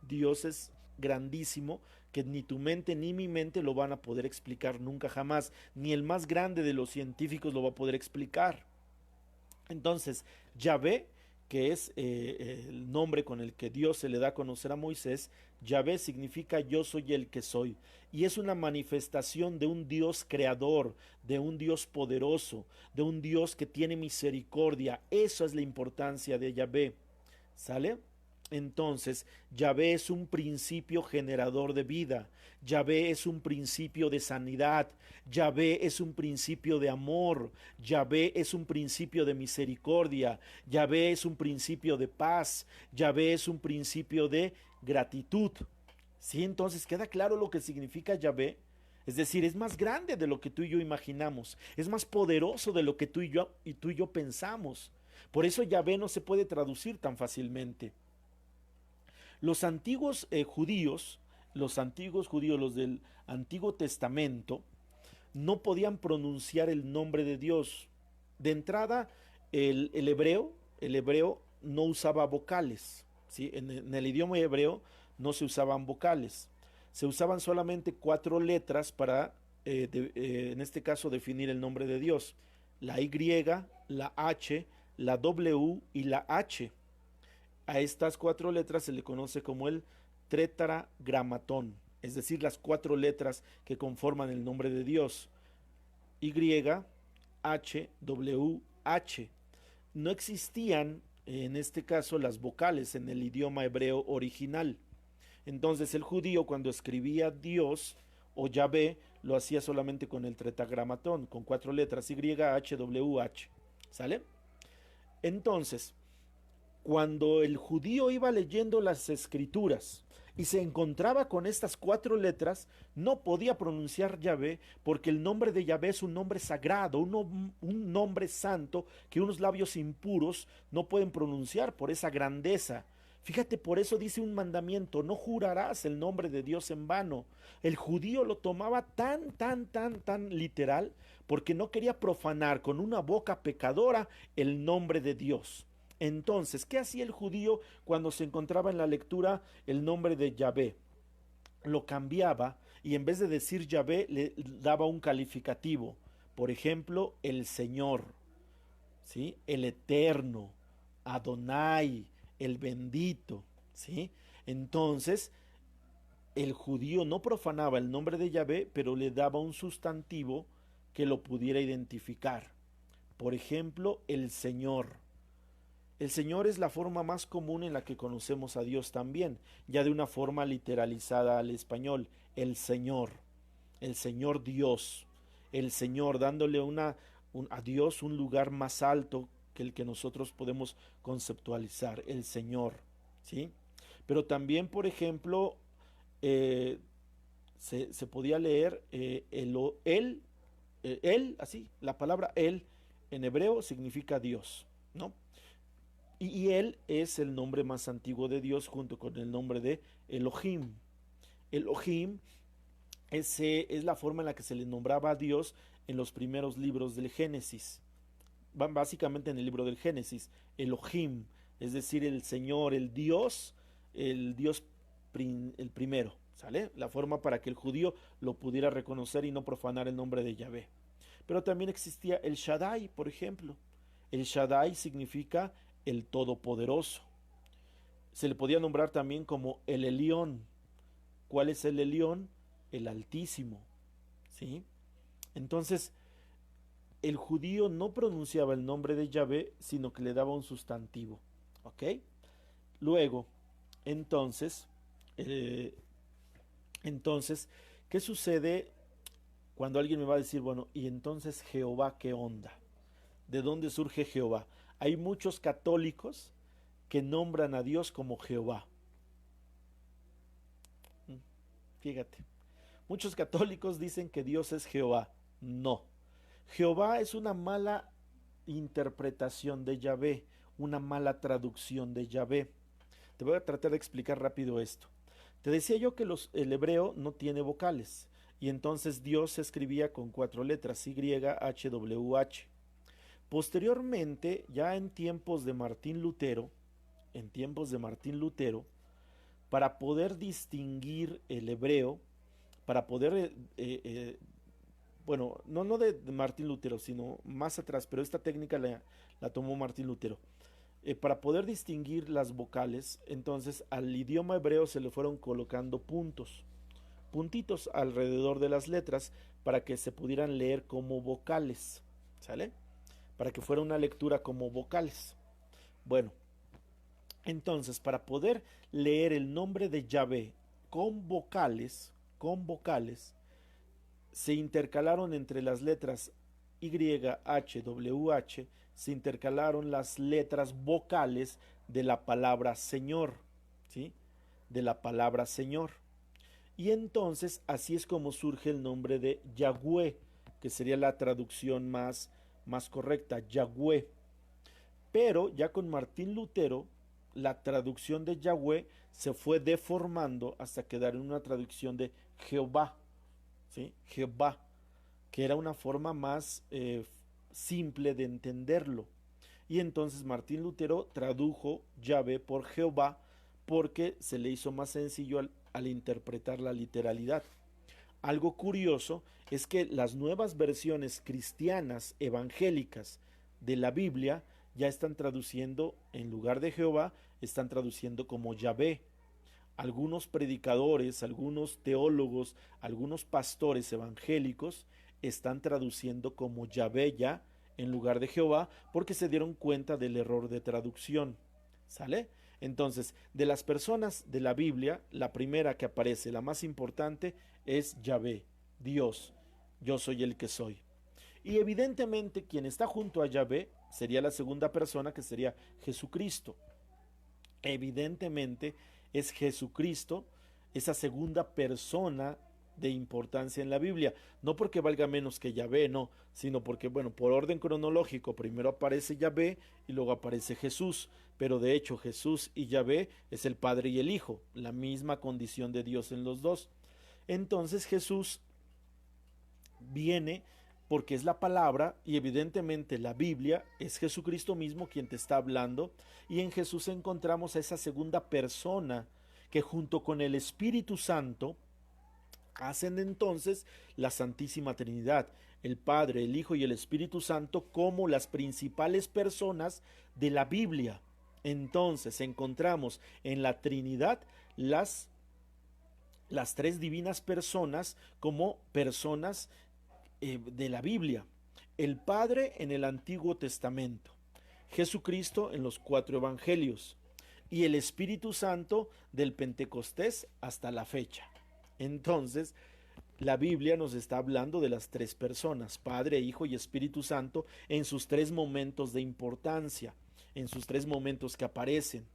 Dios es grandísimo, que ni tu mente ni mi mente lo van a poder explicar nunca jamás, ni el más grande de los científicos lo va a poder explicar. Entonces, Yahvé, que es el nombre con el que Dios se le da a conocer a Moisés, Yahvé significa yo soy el que soy. Y es una manifestación de un Dios creador, de un Dios poderoso, de un Dios que tiene misericordia. Eso es la importancia de Yahvé. ¿Sale? Entonces, Yahvé es un principio generador de vida, Yahvé es un principio de sanidad, Yahvé es un principio de amor, Yahvé es un principio de misericordia, Yahvé es un principio de paz, Yahvé es un principio de gratitud. ¿Sí? Entonces, ¿queda claro lo que significa Yahvé? Es decir, es más grande de lo que tú y yo imaginamos, es más poderoso de lo que tú y yo pensamos. Por eso Yahvé no se puede traducir tan fácilmente. Los antiguos judíos, los del Antiguo Testamento, no podían pronunciar el nombre de Dios. De entrada, el hebreo no usaba vocales, ¿sí? En el idioma hebreo no se usaban vocales. Se usaban solamente 4 letras para, en este caso, definir el nombre de Dios. La Y, la H, la W y la H. A estas 4 letras se le conoce como el tetragramatón, es decir, las 4 letras que conforman el nombre de Dios. Y, H, W, H. No existían, en este caso, las vocales en el idioma hebreo original. Entonces el judío cuando escribía Dios o Yahvé lo hacía solamente con el tetragramatón, con 4 letras, Y, H, W, H. ¿Sale? Entonces, cuando el judío iba leyendo las escrituras y se encontraba con estas 4 letras, no podía pronunciar Yahvé porque el nombre de Yahvé es un nombre sagrado, un nombre santo que unos labios impuros no pueden pronunciar por esa grandeza. Fíjate, por eso dice un mandamiento, no jurarás el nombre de Dios en vano. El judío lo tomaba tan literal porque no quería profanar con una boca pecadora el nombre de Dios. Entonces, ¿qué hacía el judío cuando se encontraba en la lectura el nombre de Yahvé? Lo cambiaba y en vez de decir Yahvé le daba un calificativo. Por ejemplo, el Señor, ¿sí? El Eterno, Adonai, el bendito, ¿sí? Entonces, el judío no profanaba el nombre de Yahvé, pero le daba un sustantivo que lo pudiera identificar. Por ejemplo, el Señor. El Señor es la forma más común en la que conocemos a Dios también, ya de una forma literalizada al español, el Señor Dios, el Señor dándole a Dios un lugar más alto que el que nosotros podemos conceptualizar, el Señor, ¿sí? Pero también, por ejemplo, eh, se podía leer él, así, la palabra él en hebreo significa Dios, ¿no? Y él es el nombre más antiguo de Dios junto con el nombre de Elohim. Elohim es la forma en la que se le nombraba a Dios en los primeros libros del Génesis. Básicamente en el libro del Génesis, Elohim, es decir, el Señor, el Dios el primero, ¿sale? La forma para que el judío lo pudiera reconocer y no profanar el nombre de Yahvé. Pero también existía el Shaddai, por ejemplo. El Shaddai significa el Todopoderoso. Se le podía nombrar también como el Elión. ¿Cuál es el Elión? El Altísimo, ¿sí? Entonces, el judío no pronunciaba el nombre de Yahvé, sino que le daba un sustantivo, ¿ok? Luego, entonces, eh, entonces, ¿qué sucede cuando alguien me va a decir, bueno, y entonces Jehová, ¿qué onda? ¿De dónde surge Jehová? Hay muchos católicos que nombran a Dios como Jehová. Fíjate, muchos católicos dicen que Dios es Jehová. No. Jehová es una mala interpretación de Yahvé, una mala traducción de Yahvé. Te voy a tratar de explicar rápido esto. Te decía yo que el hebreo no tiene vocales y entonces Dios se escribía con 4 letras, YHWH. Posteriormente, ya en tiempos de Martín Lutero, para poder distinguir el hebreo, para poder, bueno, no de Martín Lutero, sino más atrás, pero esta técnica la tomó Martín Lutero. Para poder distinguir las vocales, entonces al idioma hebreo se le fueron colocando puntitos alrededor de las letras para que se pudieran leer como vocales, ¿sale? Para que fuera una lectura como vocales. Bueno, entonces para poder leer el nombre de Yahvé con vocales, se intercalaron entre las letras YHWH, se intercalaron las letras vocales de la palabra Señor, ¿sí? De la palabra Señor. Y entonces así es como surge el nombre de Yahweh, que sería la traducción más correcta, Yahweh. Pero ya con Martín Lutero, la traducción de Yahweh se fue deformando hasta quedar en una traducción de Jehová, ¿sí? Jehová, que era una forma más simple de entenderlo. Y entonces Martín Lutero tradujo Yahvé por Jehová porque se le hizo más sencillo al interpretar la literalidad. Algo curioso es que las nuevas versiones cristianas evangélicas de la Biblia ya están traduciendo, en lugar de Jehová, están traduciendo como Yahvé. Algunos predicadores, algunos teólogos, algunos pastores evangélicos están traduciendo como Yahvé ya en lugar de Jehová porque se dieron cuenta del error de traducción. ¿Sale? Entonces, de las personas de la Biblia, la primera que aparece, la más importante, es Yahvé, Dios, yo soy el que soy. Y evidentemente quien está junto a Yahvé sería la segunda persona, que sería Jesucristo. Evidentemente es Jesucristo esa segunda persona de importancia en la Biblia, no porque valga menos que Yahvé, no, sino porque, bueno, por orden cronológico, primero aparece Yahvé y luego aparece Jesús, pero de hecho Jesús y Yahvé es el Padre y el Hijo, la misma condición de Dios en los dos. Entonces Jesús viene porque es la palabra y evidentemente la Biblia es Jesucristo mismo quien te está hablando, y en Jesús encontramos a esa segunda persona que junto con el Espíritu Santo hacen entonces la Santísima Trinidad, el Padre, el Hijo y el Espíritu Santo como las principales personas de la Biblia. Entonces encontramos en la Trinidad las, las tres divinas personas como personas de la Biblia. El Padre en el Antiguo Testamento, Jesucristo en los cuatro evangelios y el Espíritu Santo del Pentecostés hasta la fecha. Entonces, la Biblia nos está hablando de las tres personas, Padre, Hijo y Espíritu Santo, en sus tres momentos de importancia, en sus tres momentos que aparecen.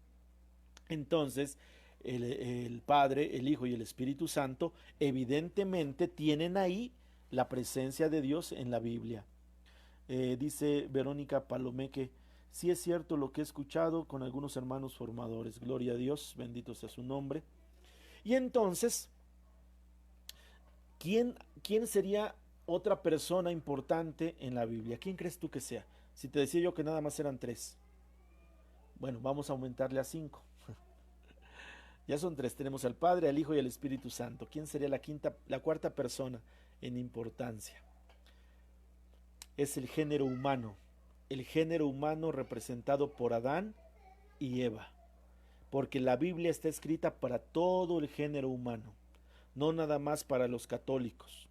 Entonces, el Padre, el Hijo y el Espíritu Santo evidentemente tienen ahí la presencia de Dios en la Biblia. Dice Verónica Palomeque, sí es cierto lo que he escuchado con algunos hermanos formadores. Gloria a Dios, bendito sea su nombre. Y entonces, ¿quién sería otra persona importante en la Biblia? ¿Quién crees tú que sea? Si te decía yo que nada más eran tres. Bueno, vamos a aumentarle a cinco. Ya son tres. Tenemos al Padre, al Hijo y al Espíritu Santo. ¿Quién sería la cuarta persona en importancia? Es el género humano. El género humano representado por Adán y Eva. Porque la Biblia está escrita para todo el género humano. No nada más para los católicos,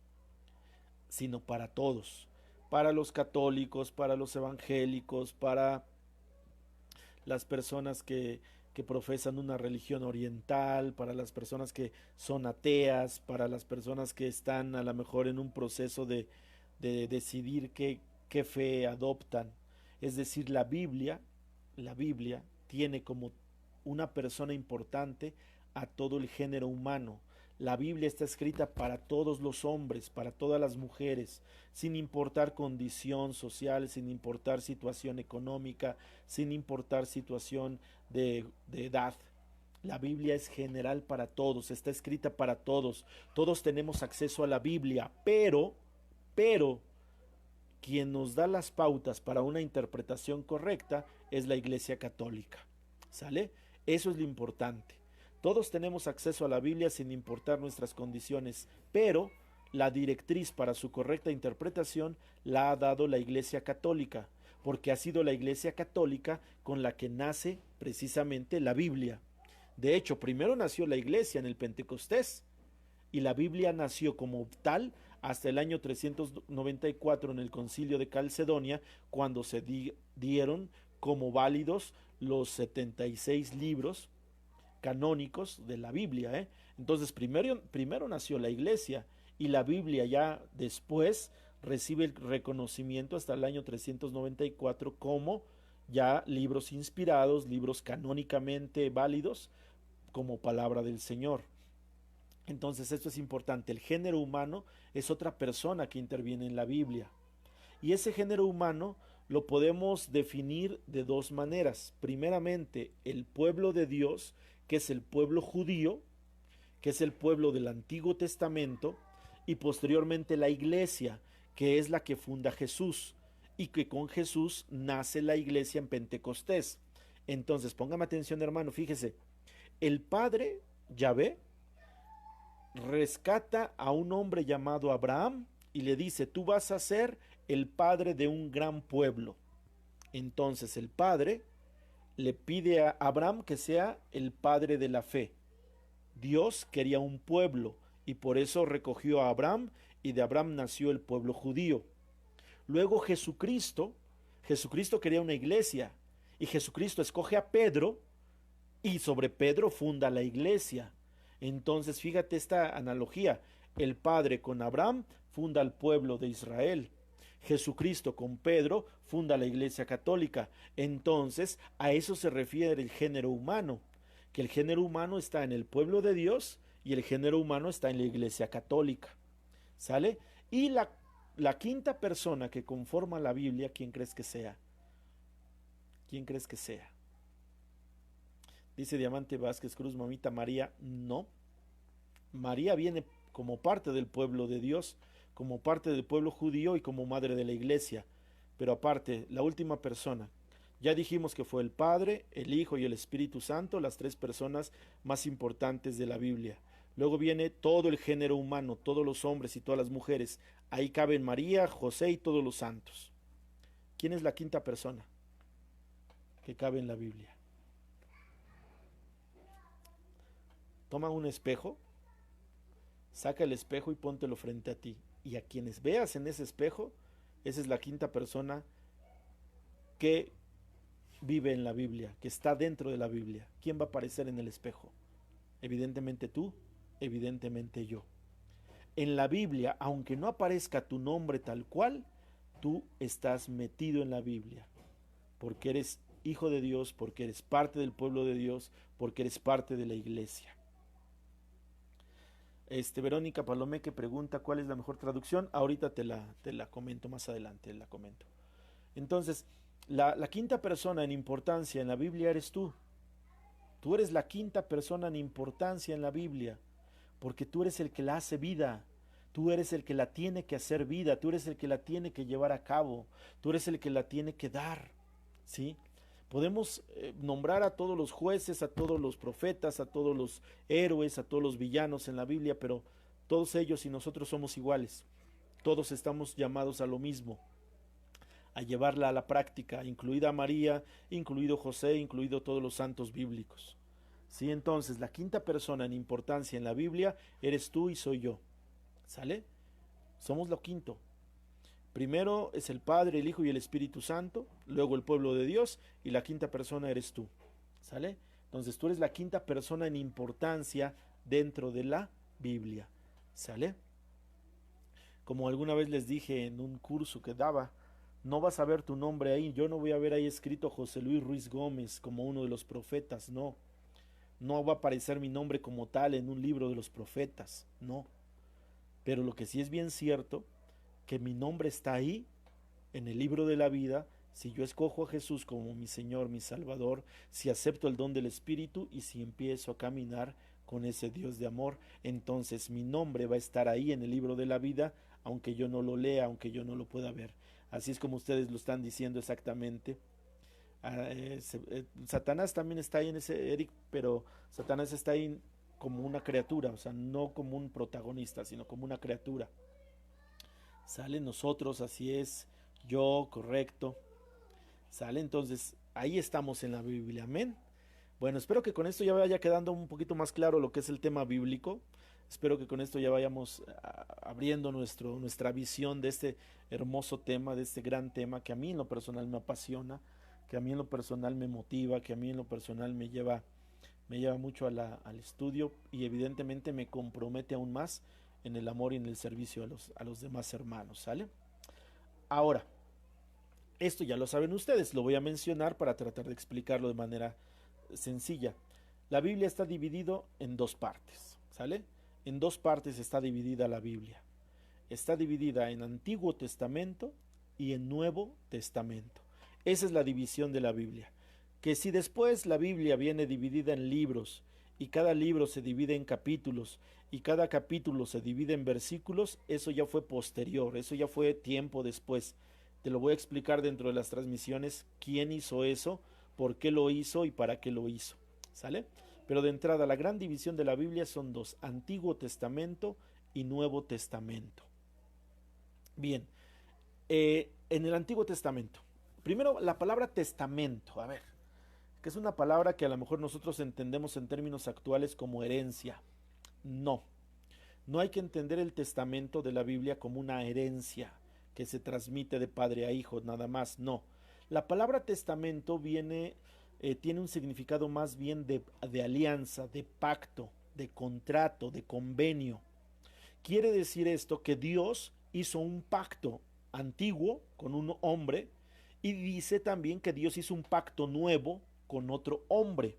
sino para todos. Para los católicos, para los evangélicos, para las personas que profesan una religión oriental, para las personas que son ateas, para las personas que están a lo mejor en un proceso de decidir qué fe adoptan. Es decir, la Biblia tiene como una persona importante a todo el género humano. La Biblia está escrita para todos los hombres, para todas las mujeres, sin importar condición social, sin importar situación económica, sin importar situación de edad. La Biblia es general para todos, está escrita para todos. Todos tenemos acceso a la Biblia, pero, quien nos da las pautas para una interpretación correcta es la Iglesia Católica. ¿Sale? Eso es lo importante. Todos tenemos acceso a la Biblia sin importar nuestras condiciones, pero la directriz para su correcta interpretación la ha dado la Iglesia Católica, porque ha sido la Iglesia Católica con la que nace precisamente la Biblia. De hecho, primero nació la Iglesia en el Pentecostés, y la Biblia nació como tal hasta el año 394 en el Concilio de Calcedonia, cuando se dieron como válidos los 76 libros canónicos de la Biblia. Entonces primero nació la Iglesia, y la Biblia ya después recibe el reconocimiento hasta el año 394 como ya libros inspirados, libros canónicamente válidos como palabra del Señor. Entonces esto es importante. El género humano es otra persona que interviene en la Biblia, y ese género humano lo podemos definir de dos maneras. Primeramente, el pueblo de Dios, que es el pueblo judío, que es el pueblo del Antiguo Testamento, y posteriormente la Iglesia, que es la que funda Jesús, y que con Jesús nace la Iglesia en Pentecostés. Entonces, póngame atención, hermano, fíjese, el Padre, Yahvé, rescata a un hombre llamado Abraham y le dice, tú vas a ser el padre de un gran pueblo. Entonces el Padre le pide a Abraham que sea el padre de la fe. Dios quería un pueblo, y por eso recogió a Abraham, y de Abraham nació el pueblo judío. Luego Jesucristo quería una iglesia, y Jesucristo escoge a Pedro, y sobre Pedro funda la iglesia. Entonces fíjate esta analogía: el Padre con Abraham funda el pueblo de Israel, Jesucristo con Pedro funda la Iglesia Católica. Entonces a eso se refiere el género humano, que el género humano está en el pueblo de Dios y el género humano está en la Iglesia Católica. ¿Sale? Y la quinta persona que conforma la Biblia, ¿quién crees que sea? ¿Quién crees que sea? Dice Diamante Vázquez Cruz, mamita María. No, María viene como parte del pueblo de Dios, como parte del pueblo judío y como madre de la iglesia. Pero aparte, la última persona, ya dijimos que fue el Padre, el Hijo y el Espíritu Santo, las tres personas más importantes de la Biblia. Luego viene todo el género humano, todos los hombres y todas las mujeres. Ahí caben María, José y todos los santos. ¿Quién es la quinta persona que cabe en la Biblia? Toma un espejo, saca el espejo y póntelo frente a ti. Y a quienes veas en ese espejo, esa es la quinta persona que vive en la Biblia, que está dentro de la Biblia. ¿Quién va a aparecer en el espejo? Evidentemente tú, evidentemente yo. En la Biblia, aunque no aparezca tu nombre tal cual, tú estás metido en la Biblia, porque eres hijo de Dios, porque eres parte del pueblo de Dios, porque eres parte de la iglesia. Verónica Palomé que pregunta cuál es la mejor traducción. Ahorita te la comento más adelante, la comento. Entonces, la quinta persona en importancia en la Biblia eres tú. Tú eres la quinta persona en importancia en la Biblia, porque tú eres el que la hace vida. Tú eres el que la tiene que hacer vida, tú eres el que la tiene que llevar a cabo, tú eres el que la tiene que dar, ¿sí? Podemos nombrar a todos los jueces, a todos los profetas, a todos los héroes, a todos los villanos en la Biblia, pero todos ellos y nosotros somos iguales. Todos estamos llamados a lo mismo, a llevarla a la práctica, incluida María, incluido José, incluido todos los santos bíblicos. ¿Sí? Entonces, la quinta persona en importancia en la Biblia eres tú y soy yo. ¿Sale? Somos lo quinto. Primero es el Padre, el Hijo y el Espíritu Santo, luego el pueblo de Dios y la quinta persona eres tú. ¿Sale? Entonces tú eres la quinta persona en importancia dentro de la Biblia. ¿Sale? Como alguna vez les dije en un curso que daba, no vas a ver tu nombre ahí, yo no voy a ver ahí escrito José Luis Ruiz Gómez como uno de los profetas, no. No va a aparecer mi nombre como tal en un libro de los profetas, no. Pero lo que sí es bien cierto, que mi nombre está ahí, en el libro de la vida, si yo escojo a Jesús como mi Señor, mi Salvador, si acepto el don del Espíritu y si empiezo a caminar con ese Dios de amor, entonces mi nombre va a estar ahí en el libro de la vida, aunque yo no lo lea, aunque yo no lo pueda ver. Así es como ustedes lo están diciendo exactamente. Satanás también está ahí en ese Eric, pero Satanás está ahí como una criatura, o sea, no como un protagonista, sino como una criatura. Sale nosotros, así es, yo, correcto. Sale, entonces, ahí estamos en la Biblia, amén. Bueno, espero que con esto ya vaya quedando un poquito más claro lo que es el tema bíblico. Espero que con esto ya vayamos abriendo nuestra visión de este hermoso tema, de este gran tema que a mí en lo personal me apasiona, que a mí en lo personal me motiva, que a mí en lo personal me lleva mucho al estudio y evidentemente me compromete aún más en el amor y en el servicio a los demás hermanos, ¿sale? Ahora, esto ya lo saben ustedes, lo voy a mencionar para tratar de explicarlo de manera sencilla. La Biblia está dividido en dos partes, ¿sale? En dos partes está dividida la Biblia. Está dividida en Antiguo Testamento y en Nuevo Testamento. Esa es la división de la Biblia. Que si después la Biblia viene dividida en libros y cada libro se divide en capítulos y cada capítulo se divide en versículos, eso ya fue posterior, eso ya fue tiempo después. Te lo voy a explicar dentro de las transmisiones quién hizo eso, por qué lo hizo y para qué lo hizo. ¿Sale? Pero de entrada, la gran división de la Biblia son dos, Antiguo Testamento y Nuevo Testamento. Bien, en el Antiguo Testamento, primero la palabra testamento, a ver, que es una palabra que a lo mejor nosotros entendemos en términos actuales como herencia. No, no hay que entender el testamento de la Biblia como una herencia que se transmite de padre a hijo, nada más, no. La palabra testamento tiene un significado más bien de alianza, de pacto, de contrato, de convenio. Quiere decir esto que Dios hizo un pacto antiguo con un hombre y dice también que Dios hizo un pacto nuevo con otro hombre,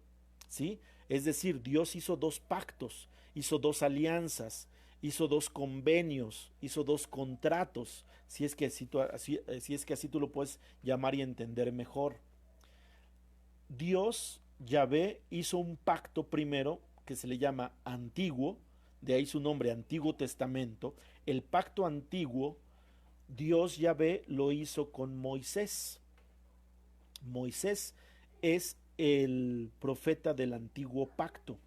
¿sí? Es decir, Dios hizo dos pactos, hizo dos alianzas, hizo dos convenios, hizo dos contratos, si es que así tú lo puedes llamar y entender mejor. Dios, Yahvé, hizo un pacto primero que se le llama antiguo, de ahí su nombre, Antiguo Testamento. El pacto antiguo, Dios Yahvé lo hizo con Moisés. Moisés es el profeta del antiguo pacto.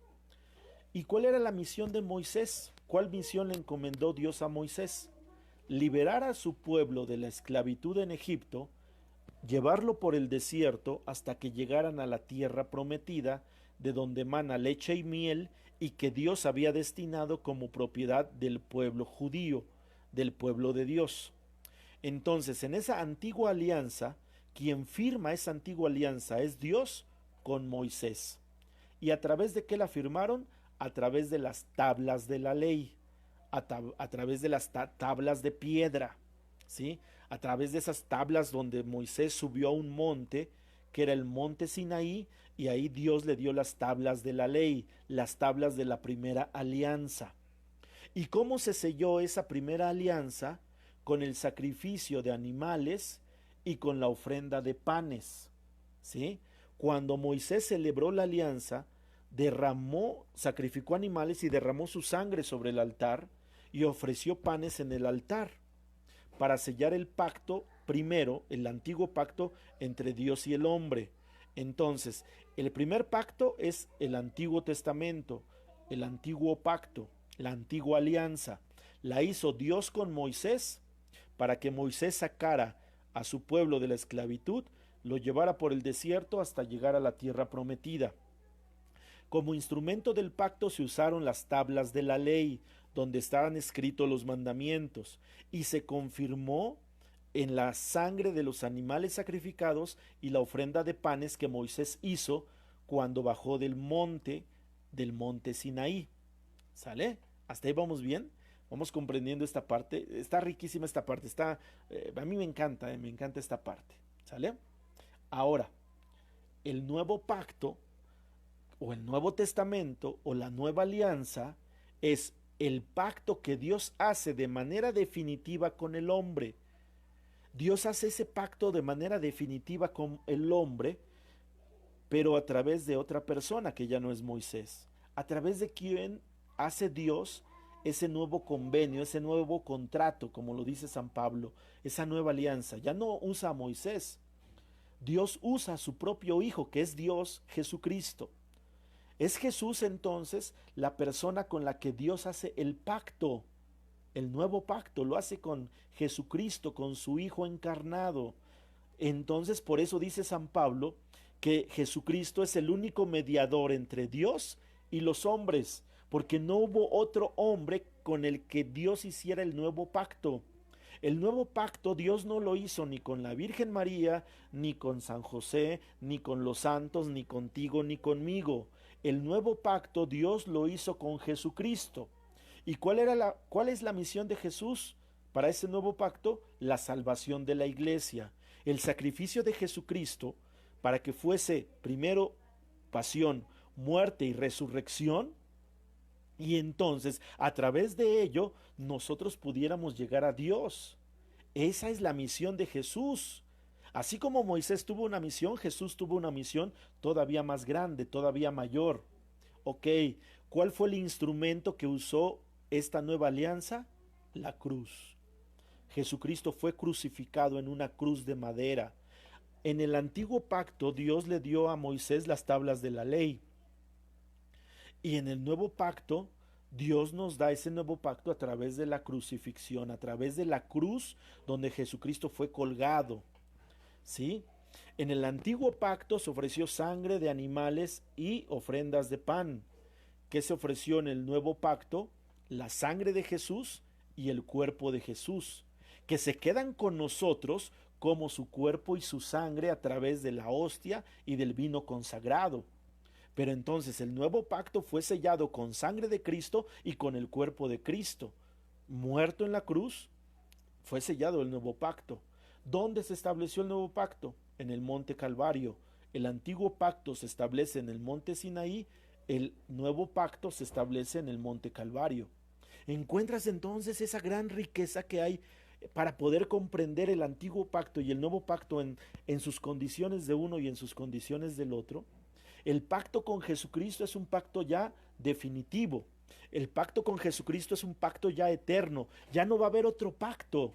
¿Y cuál era la misión de Moisés? ¿Cuál misión le encomendó Dios a Moisés? Liberar a su pueblo de la esclavitud en Egipto, llevarlo por el desierto hasta que llegaran a la tierra prometida, de donde mana leche y miel, y que Dios había destinado como propiedad del pueblo judío, del pueblo de Dios. Entonces, en esa antigua alianza, quien firma esa antigua alianza es Dios con Moisés. ¿Y a través de qué la firmaron? A través de las tablas de la ley, a través de las tablas de piedra, ¿sí? A través de esas tablas donde Moisés subió a un monte, que era el monte Sinaí, y ahí Dios le dio las tablas de la ley, las tablas de la primera alianza. ¿Y cómo se selló esa primera alianza? Con el sacrificio de animales y con la ofrenda de panes, ¿sí? Cuando Moisés celebró la alianza, sacrificó animales y derramó su sangre sobre el altar y ofreció panes en el altar para sellar el pacto, primero, el antiguo pacto entre Dios y el hombre. Entonces, el primer pacto es el Antiguo Testamento, el antiguo pacto, la antigua alianza. La hizo Dios con Moisés para que Moisés sacara a su pueblo de la esclavitud, lo llevara por el desierto hasta llegar a la tierra prometida. Como instrumento del pacto se usaron las tablas de la ley, donde estaban escritos los mandamientos, y se confirmó en la sangre de los animales sacrificados y la ofrenda de panes que Moisés hizo cuando bajó del monte Sinaí. ¿Sale? ¿Hasta ahí vamos bien? Vamos comprendiendo esta parte. Está riquísima esta parte. A mí me encanta esta parte. ¿Sale? Ahora, el nuevo pacto o el Nuevo Testamento o la nueva alianza es el pacto que Dios hace de manera definitiva con el hombre. Dios hace ese pacto de manera definitiva con el hombre, pero a través de otra persona que ya no es Moisés. A través de quien hace Dios ese nuevo convenio, ese nuevo contrato, como lo dice San Pablo, esa nueva alianza. Ya no usa a Moisés. Dios usa a su propio Hijo, que es Dios, Jesucristo. Es Jesús entonces la persona con la que Dios hace el pacto, el nuevo pacto, lo hace con Jesucristo, con su Hijo encarnado. Entonces por eso dice San Pablo que Jesucristo es el único mediador entre Dios y los hombres, porque no hubo otro hombre con el que Dios hiciera el nuevo pacto. El nuevo pacto Dios no lo hizo ni con la Virgen María, ni con San José, ni con los santos, ni contigo, ni conmigo. El nuevo pacto Dios lo hizo con Jesucristo. ¿Y cuál es la misión de Jesús para ese nuevo pacto? La salvación de la iglesia. El sacrificio de Jesucristo para que fuese primero pasión, muerte y resurrección, y entonces a través de ello nosotros pudiéramos llegar a Dios. Esa es la misión de Jesús. Así como Moisés tuvo una misión, Jesús tuvo una misión todavía más grande, todavía mayor. Ok, ¿cuál fue el instrumento que usó esta nueva alianza? La cruz. Jesucristo fue crucificado en una cruz de madera. En el antiguo pacto Dios le dio a Moisés las tablas de la ley. Y en el nuevo pacto, Dios nos da ese nuevo pacto a través de la crucifixión, a través de la cruz donde Jesucristo fue colgado. ¿Sí? En el antiguo pacto se ofreció sangre de animales y ofrendas de pan. ¿Qué se ofreció en el nuevo pacto? La sangre de Jesús y el cuerpo de Jesús, que se quedan con nosotros como su cuerpo y su sangre a través de la hostia y del vino consagrado. Pero entonces el nuevo pacto fue sellado con sangre de Cristo y con el cuerpo de Cristo. Muerto en la cruz, fue sellado el nuevo pacto. ¿Dónde se estableció el nuevo pacto? En el monte Calvario. El antiguo pacto se establece en el monte Sinaí, el nuevo pacto se establece en el monte Calvario. Encuentras entonces esa gran riqueza que hay para poder comprender el antiguo pacto y el nuevo pacto en sus condiciones de uno y en sus condiciones del otro. El pacto con Jesucristo es un pacto ya definitivo. El pacto con Jesucristo es un pacto ya eterno. Ya no va a haber otro pacto.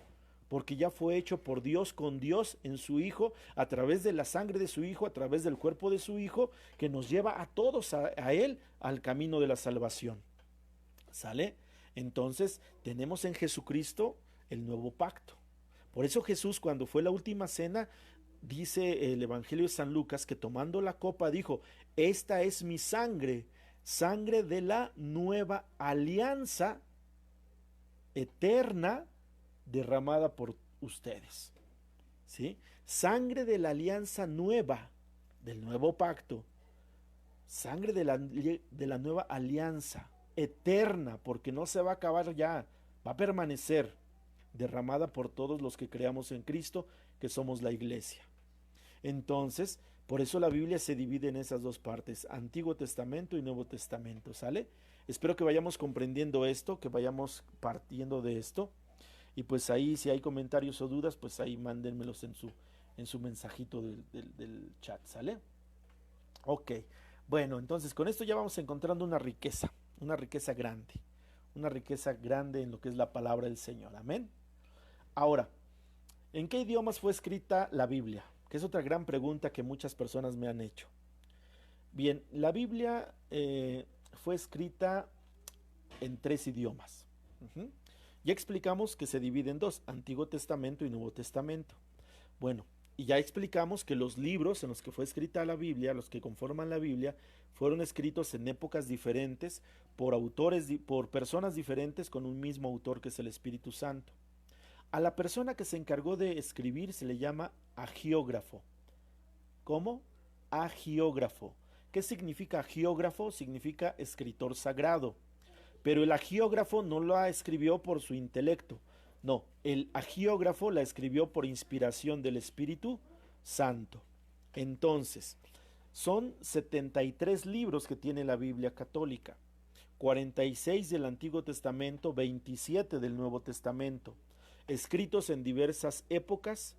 porque ya fue hecho por Dios, con Dios en su Hijo, a través de la sangre de su Hijo, a través del cuerpo de su Hijo, que nos lleva a todos a Él, al camino de la salvación. ¿Sale? Entonces tenemos en Jesucristo el nuevo pacto. Por eso Jesús, cuando fue la última cena, dice el Evangelio de San Lucas que tomando la copa dijo: esta es mi sangre, sangre de la nueva alianza eterna derramada por ustedes. ¿Sí? Sangre de la alianza nueva, del nuevo pacto, sangre de la nueva alianza eterna, porque no se va a acabar ya, va a permanecer, derramada por todos los que creamos en Cristo, que somos la iglesia. Entonces, por eso la Biblia se divide en esas dos partes, Antiguo Testamento y Nuevo Testamento, ¿sale? Espero que vayamos comprendiendo esto, que vayamos partiendo de esto. Y pues ahí, si hay comentarios o dudas, pues ahí mándenmelos en su mensajito del chat, ¿sale? Ok, bueno, entonces con esto ya vamos encontrando una riqueza grande en lo que es la palabra del Señor, amén. Ahora, ¿en qué idiomas fue escrita la Biblia? Que es otra gran pregunta que muchas personas me han hecho. Bien, la Biblia fue escrita en 3 idiomas. Ya explicamos que se divide en dos, Antiguo Testamento y Nuevo Testamento. Bueno, y ya explicamos que los libros en los que fue escrita la Biblia, los que conforman la Biblia, fueron escritos en épocas diferentes por autores, por personas diferentes con un mismo autor que es el Espíritu Santo. A la persona que se encargó de escribir se le llama agiógrafo. ¿Cómo? Agiógrafo. ¿Qué significa agiógrafo? Significa escritor sagrado. Pero el agiógrafo no la escribió por su intelecto. No, el agiógrafo la escribió por inspiración del Espíritu Santo. Entonces, son 73 libros que tiene la Biblia católica, 46 del Antiguo Testamento, 27 del Nuevo Testamento, escritos en diversas épocas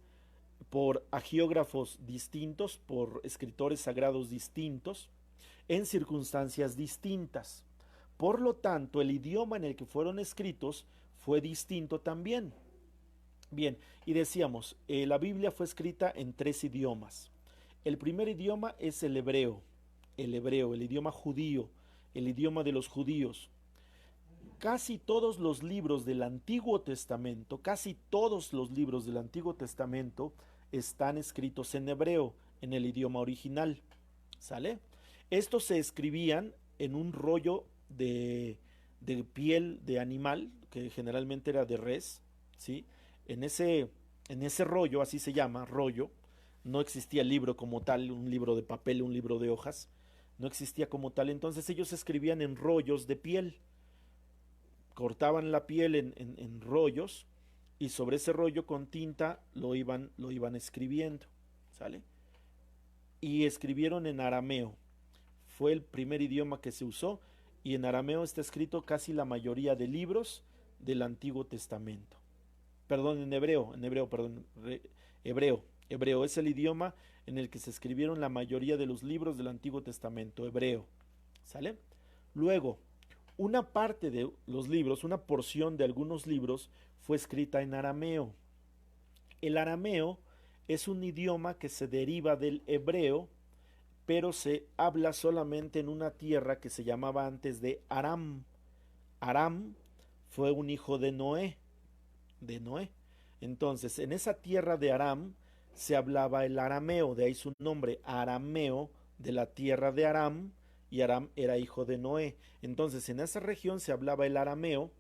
por agiógrafos distintos, por escritores sagrados distintos, en circunstancias distintas. Por lo tanto, el idioma en el que fueron escritos fue distinto también. Bien, y decíamos, la Biblia fue escrita en 3 idiomas. El primer idioma es el hebreo, el idioma judío, el idioma de los judíos. Casi todos los libros del Antiguo Testamento, casi todos los libros del Antiguo Testamento están escritos en hebreo, en el idioma original. ¿Sale? Estos se escribían en un rollo de piel de animal, que generalmente era de res, ¿sí? En ese rollo, así se llama, rollo, no existía el libro como tal, un libro de papel, un libro de hojas, no existía como tal, entonces ellos escribían en rollos de piel, cortaban la piel en rollos y sobre ese rollo con tinta lo iban escribiendo, ¿sale? Y escribieron en arameo, fue el primer idioma que se usó, y en arameo está escrito casi la mayoría de libros del Antiguo Testamento. Perdón, hebreo es el idioma en el que se escribieron la mayoría de los libros del Antiguo Testamento, hebreo, ¿sale? Luego, una parte de los libros, una porción de algunos libros fue escrita en arameo. El arameo es un idioma que se deriva del hebreo, pero se habla solamente en una tierra que se llamaba antes de Aram. Aram fue un hijo de Noé. Entonces, en esa tierra de Aram se hablaba el arameo, de ahí su nombre, arameo, de la tierra de Aram, y Aram era hijo de Noé. Entonces, en esa región se hablaba el arameo,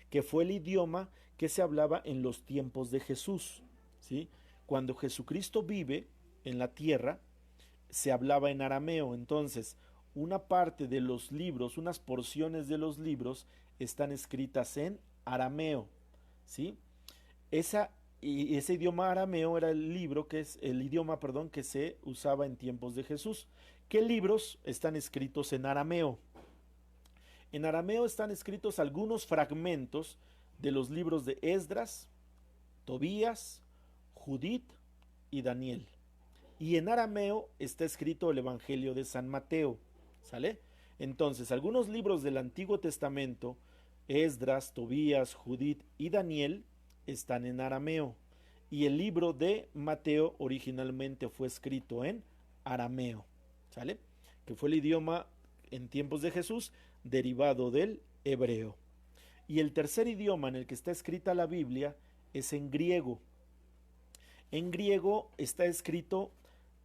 que fue el idioma que se hablaba en los tiempos de Jesús, ¿sí? Cuando Jesucristo vive en la tierra, se hablaba en arameo. Entonces, una parte de los libros, unas porciones de los libros están escritas en arameo, ¿sí? Ese idioma arameo era el idioma, perdón, que se usaba en tiempos de Jesús. ¿Qué libros están escritos en arameo? En arameo están escritos algunos fragmentos de los libros de Esdras, Tobías, Judith y Daniel. Y en arameo está escrito el Evangelio de San Mateo, ¿sale? Entonces, algunos libros del Antiguo Testamento, Esdras, Tobías, Judith y Daniel, están en arameo. Y el libro de Mateo originalmente fue escrito en arameo, ¿sale? Que fue el idioma en tiempos de Jesús derivado del hebreo. Y el tercer idioma en el que está escrita la Biblia es en griego. En griego está escrito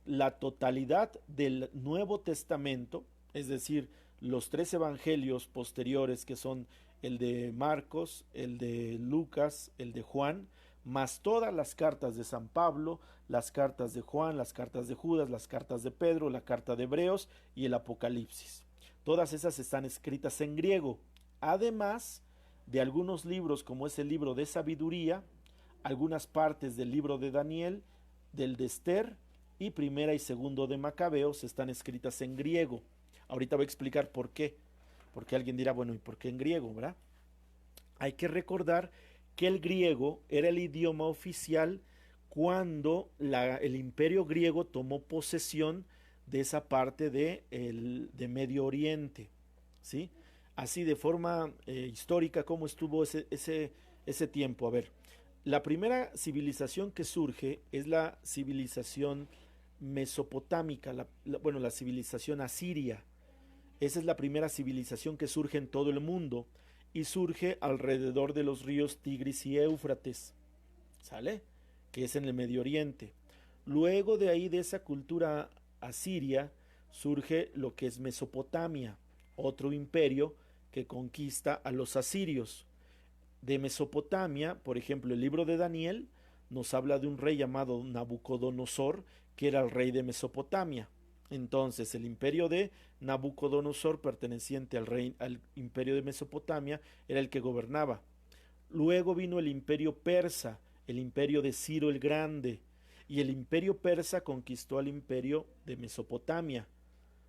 la totalidad del Nuevo Testamento, es decir, los tres evangelios posteriores que son el de Marcos, el de Lucas, el de Juan, más todas las cartas de San Pablo, las cartas de Juan, las cartas de Judas, las cartas de Pedro, la carta de Hebreos y el Apocalipsis. Todas esas están escritas en griego, además de algunos libros como es el libro de sabiduría, algunas partes del libro de Daniel, del de Esther y primera y segundo de Macabeos están escritas en griego. Ahorita voy a explicar por qué. Porque alguien dirá, bueno, ¿y por qué en griego, verdad? Hay que recordar que el griego era el idioma oficial cuando el imperio griego tomó posesión de esa parte de Medio Oriente, ¿sí? Así de forma histórica, ¿cómo estuvo ese tiempo? A ver, la primera civilización que surge es la civilización mesopotámica, bueno, la civilización asiria. Esa es la primera civilización que surge en todo el mundo y surge alrededor de los ríos Tigris y Éufrates, ¿sale? Que es en el Medio Oriente. Luego de ahí, de esa cultura asiria, surge lo que es Mesopotamia, otro imperio que conquista a los asirios. De Mesopotamia, por ejemplo, el libro de Daniel nos habla de un rey llamado Nabucodonosor, que era el rey de Mesopotamia. Entonces, el imperio de Nabucodonosor, perteneciente al imperio de Mesopotamia, era el que gobernaba. Luego vino el imperio persa, el imperio de Ciro el Grande, y el imperio persa conquistó al imperio de Mesopotamia.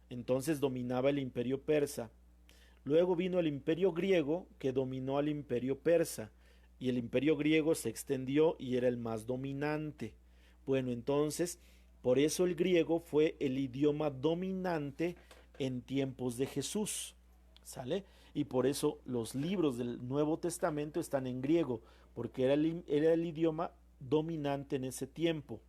Entonces dominaba el imperio persa. Luego vino el imperio griego, que dominó al imperio persa, y el imperio griego se extendió y era el más dominante. Bueno, entonces, por eso el griego fue el idioma dominante en tiempos de Jesús, ¿sale? Y por eso los libros del Nuevo Testamento están en griego, porque era el idioma dominante en ese tiempo,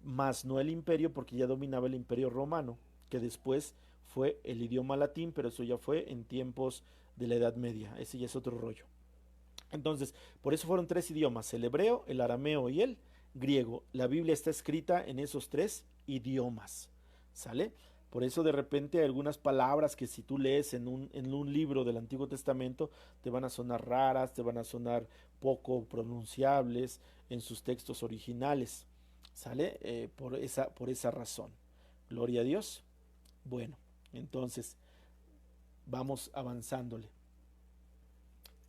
más no el imperio, porque ya dominaba el imperio romano, que después fue el idioma latín, pero eso ya fue en tiempos de la Edad Media, ese ya es otro rollo. Entonces, por eso fueron tres idiomas, el hebreo, el arameo y el griego. La Biblia está escrita en esos tres idiomas, ¿sale? Por eso de repente hay algunas palabras que si tú lees en un libro del Antiguo Testamento te van a sonar raras, te van a sonar poco pronunciables en sus textos originales, ¿sale? Por esa razón. Gloria a Dios. Bueno, entonces vamos avanzándole.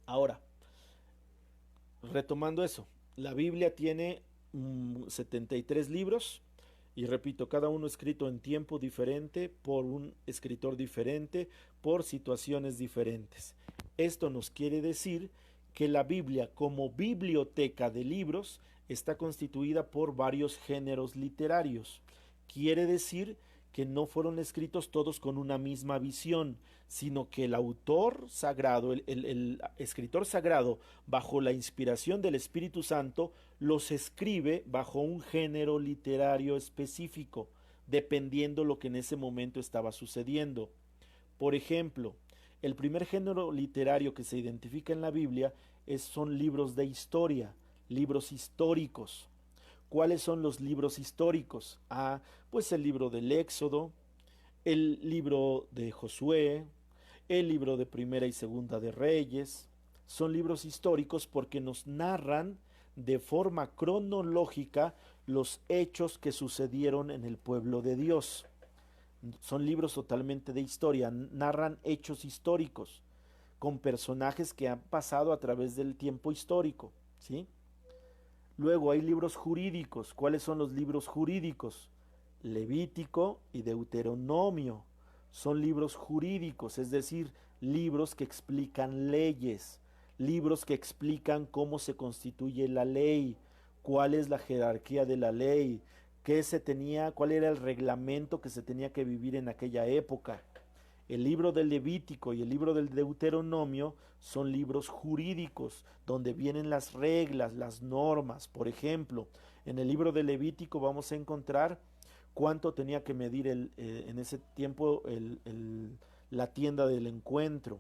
Ahora, retomando eso, la Biblia tiene 73 libros y repito, cada uno escrito en tiempo diferente, por un escritor diferente, por situaciones diferentes. Esto nos quiere decir que la Biblia como biblioteca de libros está constituida por varios géneros literarios. Quiere decir que no fueron escritos todos con una misma visión, sino que el autor sagrado, el escritor sagrado, bajo la inspiración del Espíritu Santo, los escribe bajo un género literario específico, dependiendo lo que en ese momento estaba sucediendo. Por ejemplo, el primer género literario que se identifica en la Biblia son libros de historia, libros históricos. ¿Cuáles son los libros históricos? Pues el libro del Éxodo, el libro de Josué, el libro de Primera y Segunda de Reyes. Son libros históricos porque nos narran de forma cronológica los hechos que sucedieron en el pueblo de Dios. Son libros totalmente de historia, narran hechos históricos con personajes que han pasado a través del tiempo histórico, ¿sí? Luego hay libros jurídicos. ¿Cuáles son los libros jurídicos? Levítico y Deuteronomio. Son libros jurídicos, es decir, libros que explican leyes, libros que explican cómo se constituye la ley, cuál es la jerarquía de la ley, cuál era el reglamento que se tenía que vivir en aquella época. El libro del Levítico y el libro del Deuteronomio son libros jurídicos, donde vienen las reglas, las normas. Por ejemplo, en el libro del Levítico vamos a encontrar cuánto tenía que medir en ese tiempo la tienda del encuentro.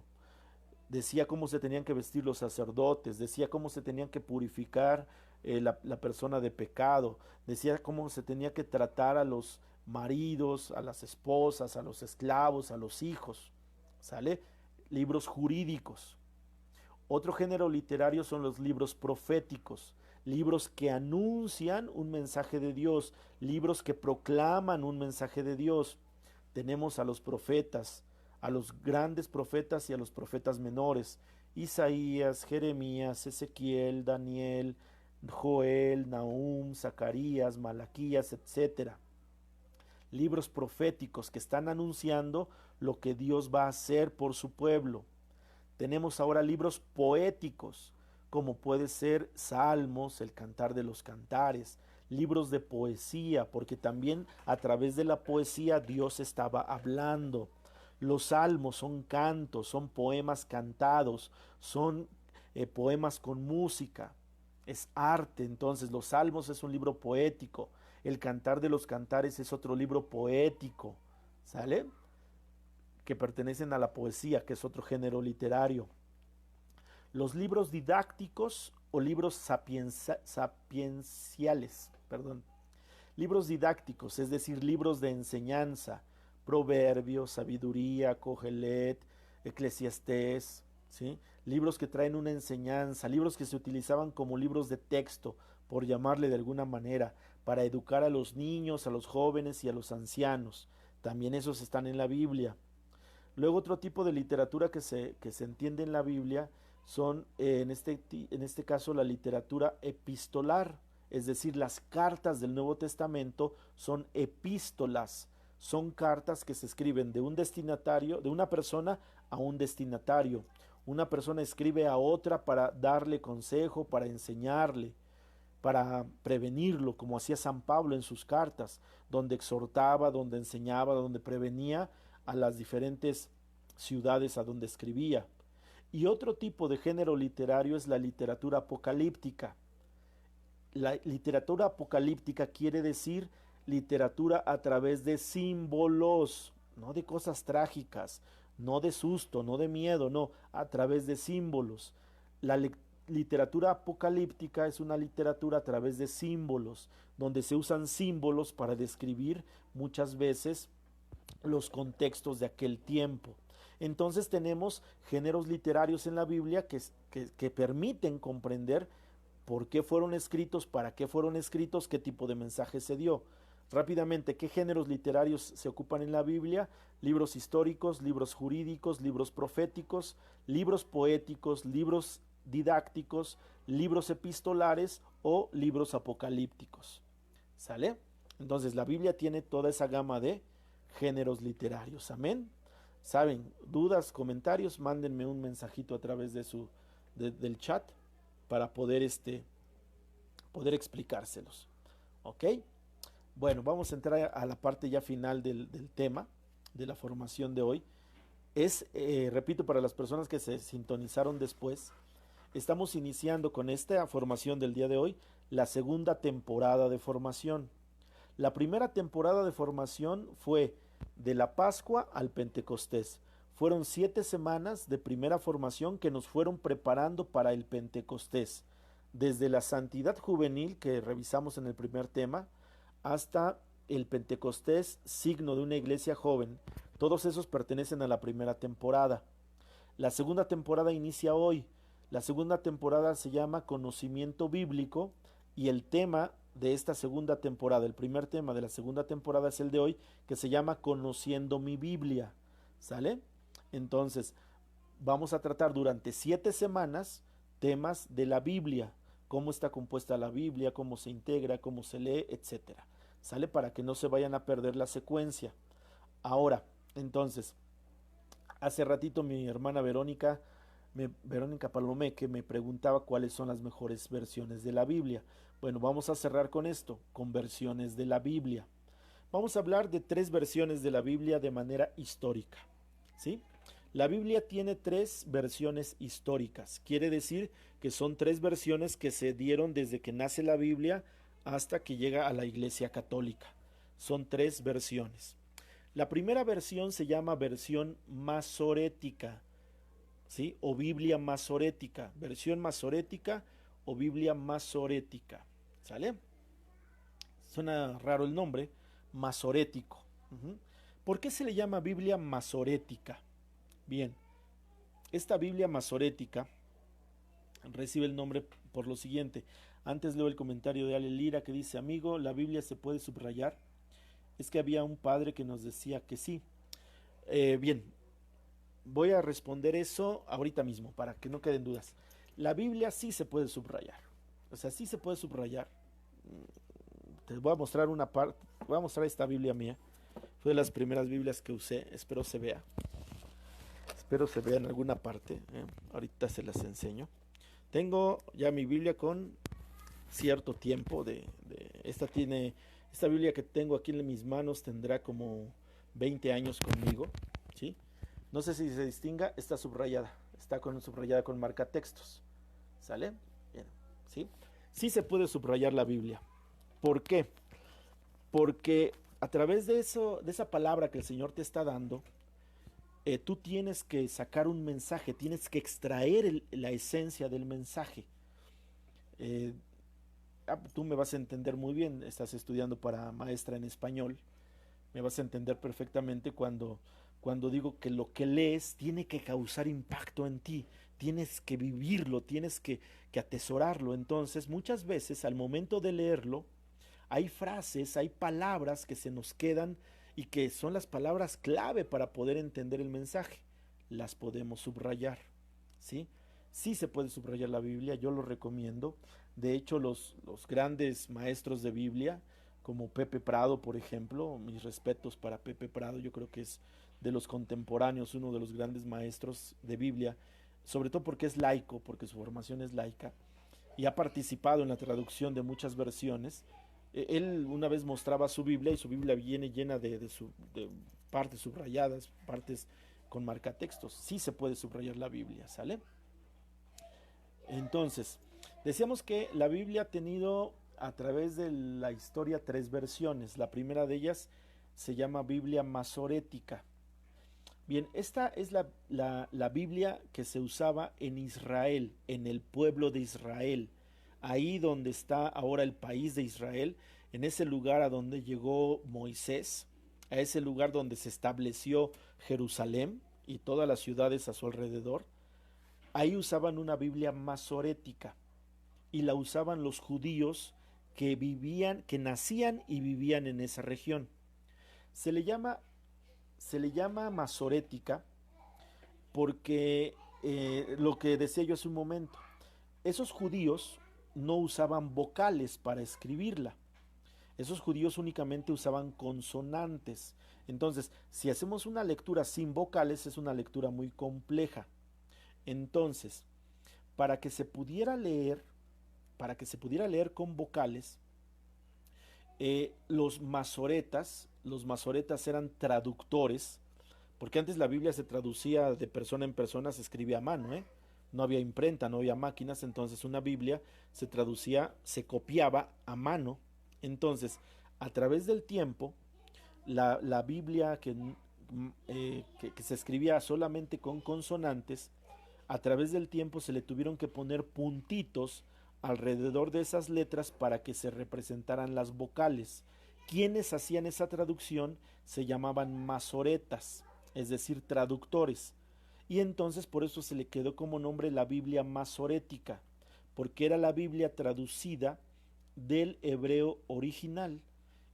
Decía cómo se tenían que vestir los sacerdotes, decía cómo se tenían que purificar la persona de pecado, decía cómo se tenía que tratar a los maridos, a las esposas, a los esclavos, a los hijos. ¿Sale? Libros jurídicos. Otro género literario son los libros proféticos, libros que anuncian un mensaje de Dios, libros que proclaman un mensaje de Dios. Tenemos a los profetas, a los grandes profetas y a los profetas menores: Isaías, Jeremías, Ezequiel, Daniel, Joel, Nahum, Zacarías, Malaquías, etcétera. Libros proféticos que están anunciando lo que Dios va a hacer por su pueblo. Tenemos ahora libros poéticos, como puede ser Salmos, el Cantar de los Cantares, libros de poesía, porque también a través de la poesía Dios estaba hablando. Los salmos son cantos, son poemas cantados, son poemas con música, es arte. Entonces los salmos es un libro poético, el Cantar de los Cantares es otro libro poético, ¿sale? Que pertenecen a la poesía, que es otro género literario. Los libros didácticos o libros sapienciales, perdón, libros didácticos, es decir, libros de enseñanza: Proverbios, Sabiduría, Cogelet, Eclesiastés, ¿sí? Libros que traen una enseñanza, libros que se utilizaban como libros de texto, por llamarle de alguna manera, para educar a los niños, a los jóvenes y a los ancianos. También esos están en la Biblia. Luego otro tipo de literatura que se entiende en la Biblia son en este caso la literatura epistolar, es decir, las cartas del Nuevo Testamento son epístolas, son cartas que se escriben de un destinatario, de una persona a un destinatario. Una persona escribe a otra para darle consejo, para enseñarle, para prevenirlo, como hacía San Pablo en sus cartas, donde exhortaba, donde enseñaba, donde prevenía a las diferentes ciudades a donde escribía. Y otro tipo de género literario es la literatura apocalíptica. La literatura apocalíptica quiere decir literatura a través de símbolos, no de cosas trágicas, no de susto, no de miedo, no, a través de símbolos. La literatura apocalíptica es una literatura a través de símbolos, donde se usan símbolos para describir muchas veces los contextos de aquel tiempo. Entonces tenemos géneros literarios en la Biblia que permiten comprender por qué fueron escritos, para qué fueron escritos, qué tipo de mensaje se dio. Rápidamente, ¿qué géneros literarios se ocupan en la Biblia? Libros históricos, libros jurídicos, libros proféticos, libros poéticos, libros didácticos, libros epistolares o libros apocalípticos. ¿Sale? Entonces la Biblia tiene toda esa gama de géneros literarios. Amén. ¿Saben? Dudas, comentarios, mándenme un mensajito a través del chat para poder explicárselos. ¿Ok? Bueno, vamos a entrar a la parte ya final del tema, de la formación de hoy. Repito, para las personas que se sintonizaron después, estamos iniciando con esta formación del día de hoy la segunda temporada de formación. La primera temporada de formación fue de la Pascua al Pentecostés. Fueron 7 semanas de primera formación que nos fueron preparando para el Pentecostés. Desde la santidad juvenil que revisamos en el primer tema, hasta el Pentecostés, signo de una iglesia joven. Todos esos pertenecen a la primera temporada. La segunda temporada inicia hoy. La segunda temporada se llama Conocimiento Bíblico y el tema de esta segunda temporada, el primer tema de la segunda temporada es el de hoy, que se llama Conociendo mi Biblia. ¿Sale? Entonces, vamos a tratar durante 7 semanas temas de la Biblia, cómo está compuesta la Biblia, cómo se integra, cómo se lee, etcétera. ¿Sale? Para que no se vayan a perder la secuencia. Ahora, entonces, hace ratito mi hermana Verónica Palomé, que me preguntaba cuáles son las mejores versiones de la Biblia. Bueno, vamos a cerrar con esto, con versiones de la Biblia. Vamos a hablar de 3 versiones de la Biblia de manera histórica. ¿sí? La Biblia tiene tres versiones históricas. Quiere decir que son tres versiones que se dieron desde que nace la Biblia hasta que llega a la Iglesia Católica. Son tres versiones. La primera versión se llama versión masorética, ¿sí? O Biblia masorética, versión masorética o Biblia masorética, ¿sale? Suena raro el nombre, masorético. Ujú. ¿Por qué se le llama Biblia masorética? Bien, esta Biblia masorética recibe el nombre por lo siguiente. Antes leo el comentario de Ale Lira que dice: amigo, ¿la Biblia se puede subrayar? Es que había un padre que nos decía que sí. Bien, voy a responder eso ahorita mismo para que no queden dudas. La Biblia sí se puede subrayar. O sea, sí se puede subrayar. Te voy a mostrar una parte. Voy a mostrar esta Biblia mía. Fue de las primeras Biblias que usé. Espero se vea. Espero se vea en alguna parte. Ahorita se las enseño. Tengo ya mi Biblia con cierto tiempo esta Biblia que tengo aquí en mis manos tendrá como 20 años conmigo, ¿sí? No sé si se distinga, está subrayada, subrayada con marcatextos, ¿sale? Bien, ¿sí? Sí se puede subrayar la Biblia. ¿Por qué? Porque a través de eso, de esa palabra que el Señor te está dando, tú tienes que sacar un mensaje, tienes que extraer la esencia del mensaje. Eh, Tú me vas a entender muy bien, estás estudiando para maestra en español, me vas a entender perfectamente cuando digo que lo que lees tiene que causar impacto en ti, tienes que vivirlo, tienes que atesorarlo. Entonces, muchas veces al momento de leerlo, hay frases, hay palabras que se nos quedan y que son las palabras clave para poder entender el mensaje. Las podemos subrayar, ¿sí? Sí se puede subrayar la Biblia, yo lo recomiendo. De hecho, los grandes maestros de Biblia, como Pepe Prado, por ejemplo, mis respetos para Pepe Prado, yo creo que es de los contemporáneos uno de los grandes maestros de Biblia, sobre todo porque es laico, porque su formación es laica, y ha participado en la traducción de muchas versiones. Él una vez mostraba su Biblia y su Biblia viene llena de partes subrayadas, partes con marcatextos. Sí se puede subrayar la Biblia, ¿sale? Entonces, decíamos que la Biblia ha tenido a través de la historia tres versiones. La primera de ellas se llama Biblia masorética. Bien, esta es la Biblia que se usaba en Israel, en el pueblo de Israel, ahí donde está ahora el país de Israel, en ese lugar a donde llegó Moisés, a ese lugar donde se estableció Jerusalén y todas las ciudades a su alrededor. Ahí usaban una Biblia masorética y la usaban los judíos que vivían, que nacían y vivían en esa región. Se le llama, se le llama masorética porque lo que decía yo hace un momento, esos judíos no usaban vocales para escribirla. Esos judíos únicamente usaban consonantes. Entonces, si hacemos una lectura sin vocales, es una lectura muy compleja. Entonces, para que se pudiera leer, para que se pudiera leer con vocales, los masoretas eran traductores, porque antes la Biblia se traducía de persona en persona, se escribía a mano, ¿eh? No había imprenta, no había máquinas, entonces una Biblia se traducía, se copiaba a mano. Entonces, a través del tiempo, la Biblia que se escribía solamente con consonantes, a través del tiempo se le tuvieron que poner puntitos alrededor de esas letras para que se representaran las vocales. Quienes hacían esa traducción se llamaban masoretas, es decir, traductores. Y entonces por eso se le quedó como nombre la Biblia masorética, porque era la Biblia traducida del hebreo original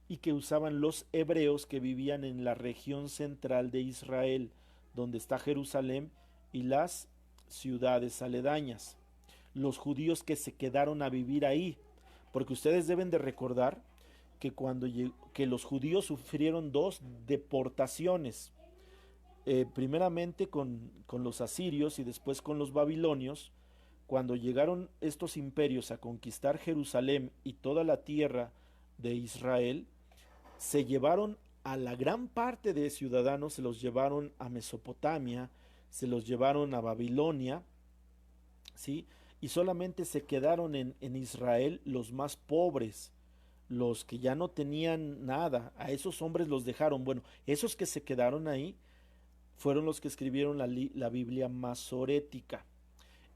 y que usaban los hebreos que vivían en la región central de Israel, donde está Jerusalén y las ciudades aledañas. Los judíos que se quedaron a vivir ahí, porque ustedes deben de recordar que que los judíos sufrieron dos deportaciones, primeramente con los asirios y después con los babilonios. Cuando llegaron estos imperios a conquistar Jerusalén y toda la tierra de Israel, se llevaron a la gran parte de ciudadanos se los llevaron a Mesopotamia, se los llevaron a Babilonia, ¿sí? Y solamente se quedaron en Israel los más pobres, los que ya no tenían nada. A esos hombres los dejaron. Bueno, esos que se quedaron ahí fueron los que escribieron la Biblia masorética.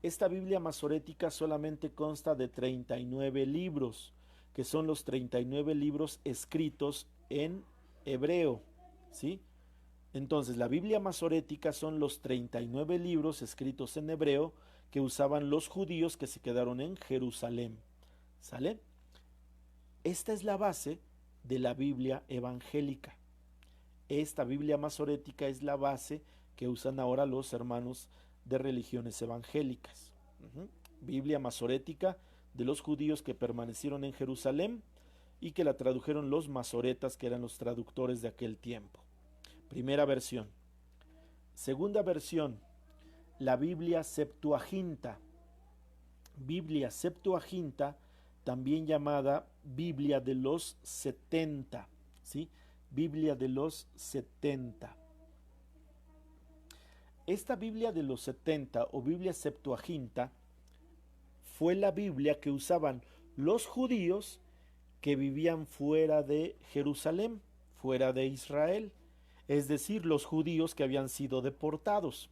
Esta Biblia masorética solamente consta de 39 libros, que son los 39 libros escritos en hebreo, ¿sí? Entonces, la Biblia masorética son los 39 libros escritos en hebreo que usaban los judíos que se quedaron en Jerusalén. ¿Sale? Esta es la base de la Biblia evangélica. Esta Biblia masorética es la base que usan ahora los hermanos de religiones evangélicas. Biblia masorética de los judíos que permanecieron en Jerusalén y que la tradujeron los masoretas, que eran los traductores de aquel tiempo. Primera versión. Segunda versión, la Biblia Septuaginta. Biblia Septuaginta, también llamada Biblia de los 70, ¿sí? Biblia de los 70. Esta Biblia de los 70 o Biblia Septuaginta fue la Biblia que usaban los judíos que vivían fuera de Jerusalén, fuera de Israel, es decir, los judíos que habían sido deportados.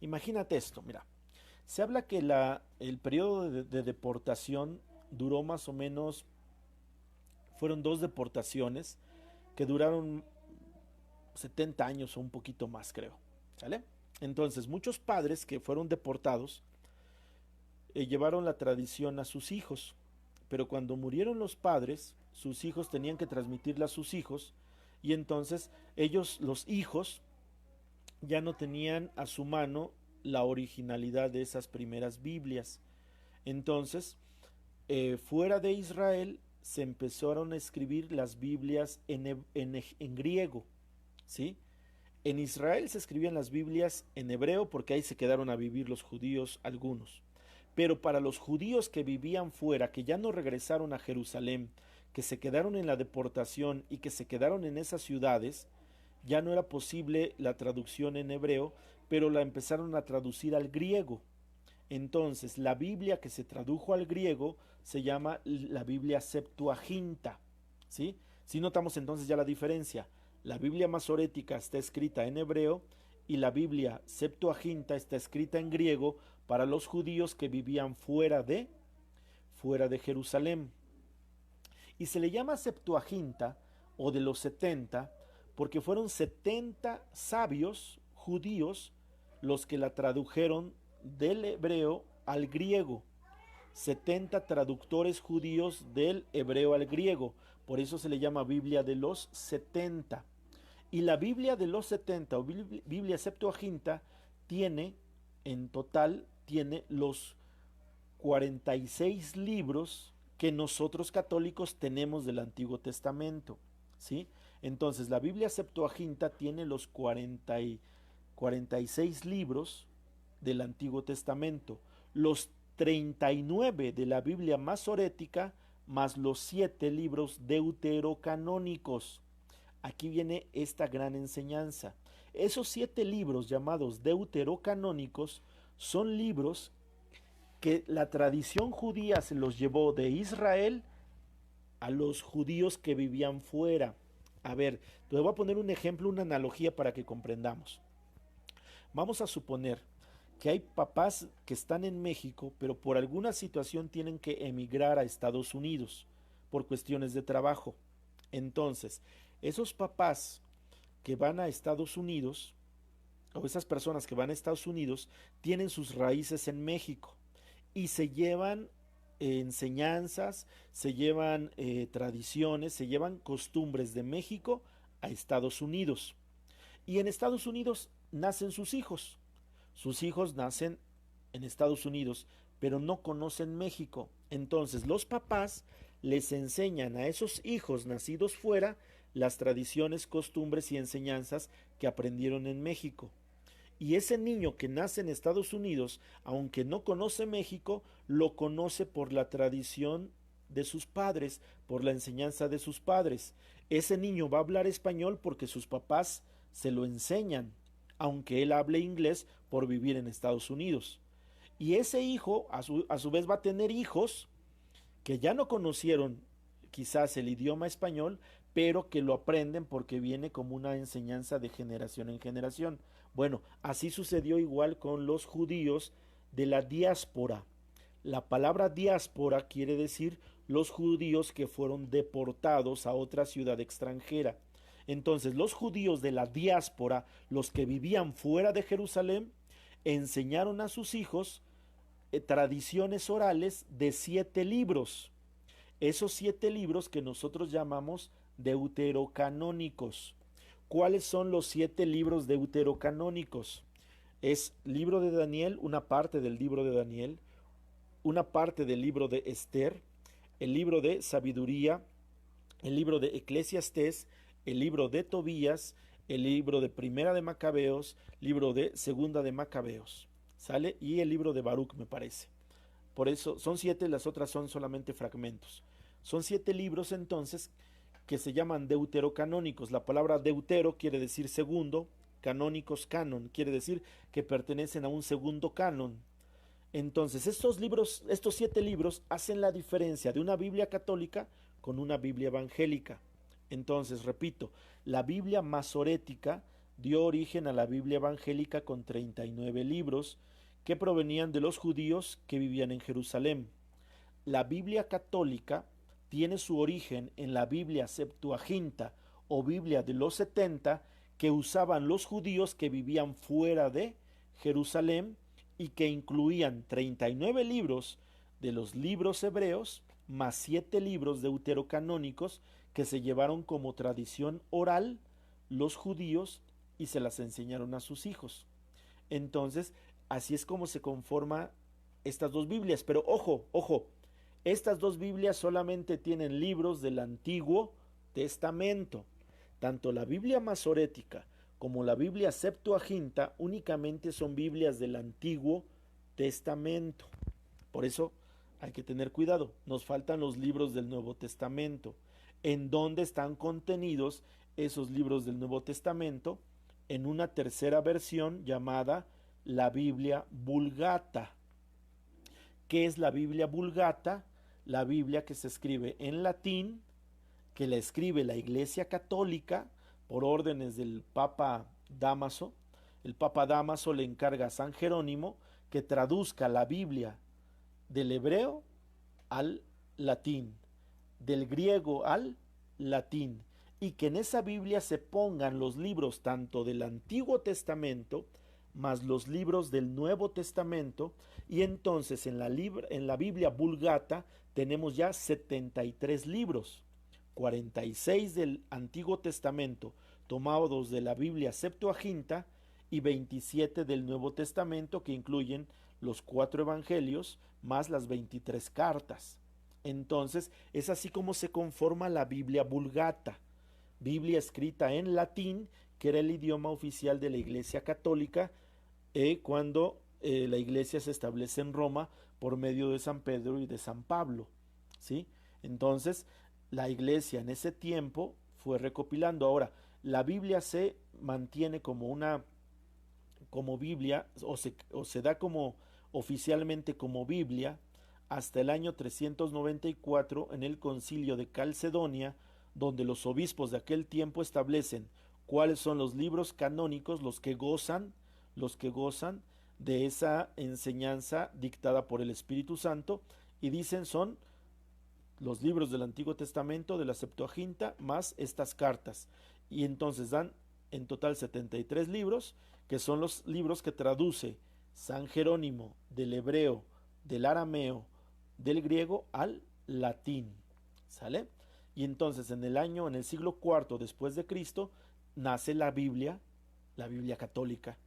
Imagínate esto, mira, se habla que el periodo de deportación duró más o menos, fueron 2 deportaciones que duraron 70 años o un poquito más, creo. ¿Sale? Entonces, muchos padres que fueron deportados llevaron la tradición a sus hijos, pero cuando murieron los padres, sus hijos tenían que transmitirla a sus hijos, y entonces ellos, los hijos, ya no tenían a su mano la originalidad de esas primeras Biblias. Entonces, fuera de Israel se empezaron a escribir las Biblias en griego, ¿sí? En Israel se escribían las Biblias en hebreo porque ahí se quedaron a vivir los judíos algunos. Pero para los judíos que vivían fuera, que ya no regresaron a Jerusalén, que se quedaron en la deportación y que se quedaron en esas ciudades, ya no era posible la traducción en hebreo, pero la empezaron a traducir al griego. Entonces, la Biblia que se tradujo al griego se llama la Biblia Septuaginta, ¿sí? Si notamos entonces ya la diferencia. La Biblia masorética está escrita en hebreo y la Biblia Septuaginta está escrita en griego para los judíos que vivían fuera de Jerusalén. Y se le llama Septuaginta o de los 70 porque fueron 70 sabios judíos los que la tradujeron del hebreo al griego. 70 traductores judíos del hebreo al griego. Por eso se le llama Biblia de los 70. Y la Biblia de los 70 o Biblia Septuaginta tiene, en total, tiene los 46 libros que nosotros católicos tenemos del Antiguo Testamento, ¿sí? Entonces, la Biblia Septuaginta tiene los 46 libros del Antiguo Testamento, los 39 de la Biblia masorética, más los 7 libros deuterocanónicos. Aquí viene esta gran enseñanza. Esos 7 libros llamados deuterocanónicos son libros que la tradición judía se los llevó de Israel a los judíos que vivían fuera. A ver, te voy a poner un ejemplo, una analogía para que comprendamos. Vamos a suponer que hay papás que están en México, pero por alguna situación tienen que emigrar a Estados Unidos por cuestiones de trabajo. Entonces, esos papás que van a Estados Unidos, o esas personas que van a Estados Unidos, tienen sus raíces en México y se llevan enseñanzas, se llevan tradiciones, se llevan costumbres de México a Estados Unidos. Y en Estados Unidos nacen sus hijos. Sus hijos nacen en Estados Unidos, pero no conocen México. Entonces los papás les enseñan a esos hijos nacidos fuera las tradiciones, costumbres y enseñanzas que aprendieron en México. Y ese niño que nace en Estados Unidos, aunque no conoce México, lo conoce por la tradición de sus padres, por la enseñanza de sus padres. Ese niño va a hablar español porque sus papás se lo enseñan, aunque él hable inglés por vivir en Estados Unidos. Y ese hijo a su vez va a tener hijos que ya no conocieron quizás el idioma español, pero que lo aprenden porque viene como una enseñanza de generación en generación. Bueno, así sucedió igual con los judíos de la diáspora. La palabra diáspora quiere decir los judíos que fueron deportados a otra ciudad extranjera. Entonces, los judíos de la diáspora, los que vivían fuera de Jerusalén, enseñaron a sus hijos tradiciones orales de 7 libros. Esos 7 libros que nosotros llamamos deuterocanónicos. ¿Cuáles son los 7 libros deuterocanónicos? Es libro de Daniel, una parte del libro de Daniel, una parte del libro de Esther, el libro de Sabiduría, el libro de Eclesiastés, el libro de Tobías, el libro de Primera de Macabeos, libro de Segunda de Macabeos, ¿sale? Y el libro de Baruch, me parece. Por eso son 7, las otras son solamente fragmentos. Son 7 libros entonces que se llaman deuterocanónicos. La palabra deutero quiere decir segundo, canónicos, canon, quiere decir que pertenecen a un segundo canon. Entonces, estos 7 libros hacen la diferencia de una Biblia católica con una Biblia evangélica. Entonces, repito, la Biblia masorética dio origen a la Biblia evangélica con 39 libros que provenían de los judíos que vivían en Jerusalén. La Biblia católica tiene su origen en la Biblia Septuaginta o Biblia de los 70 que usaban los judíos que vivían fuera de Jerusalén y que incluían 39 libros de los libros hebreos más 7 libros deuterocanónicos que se llevaron como tradición oral los judíos y se las enseñaron a sus hijos. Entonces, así es como se conforman estas dos Biblias. Pero ojo, ojo, estas dos Biblias solamente tienen libros del Antiguo Testamento. Tanto la Biblia masorética como la Biblia Septuaginta únicamente son Biblias del Antiguo Testamento. Por eso hay que tener cuidado. Nos faltan los libros del Nuevo Testamento. ¿En dónde están contenidos esos libros del Nuevo Testamento? En una tercera versión llamada la Biblia Vulgata. ¿Qué es la Biblia Vulgata? La Biblia que se escribe en latín, que la escribe la Iglesia Católica por órdenes del Papa Dámaso. El Papa Dámaso le encarga a San Jerónimo que traduzca la Biblia del hebreo al latín, del griego al latín, y que en esa Biblia se pongan los libros tanto del Antiguo Testamento más los libros del Nuevo Testamento, y entonces en la Biblia Vulgata tenemos ya 73 libros, 46 del Antiguo Testamento tomados de la Biblia Septuaginta y 27 del Nuevo Testamento, que incluyen los 4 evangelios más las 23 cartas. Entonces es así como se conforma la Biblia Vulgata, Biblia escrita en latín, que era el idioma oficial de la Iglesia Católica cuando la Iglesia se establece en Roma por medio de San Pedro y de San Pablo, ¿sí? Entonces la Iglesia en ese tiempo fue recopilando. Ahora, la Biblia se mantiene como Biblia, o se da como oficialmente como Biblia hasta el año 394 en el Concilio de Calcedonia, donde los obispos de aquel tiempo establecen cuáles son los libros canónicos, los que gozan de esa enseñanza dictada por el Espíritu Santo, y dicen son los libros del Antiguo Testamento, de la Septuaginta, más estas cartas. Y entonces dan en total 73 libros, que son los libros que traduce San Jerónimo del hebreo, del arameo, del griego al latín. ¿Sale? Y entonces en el siglo IV después de Cristo, nace la Biblia católica.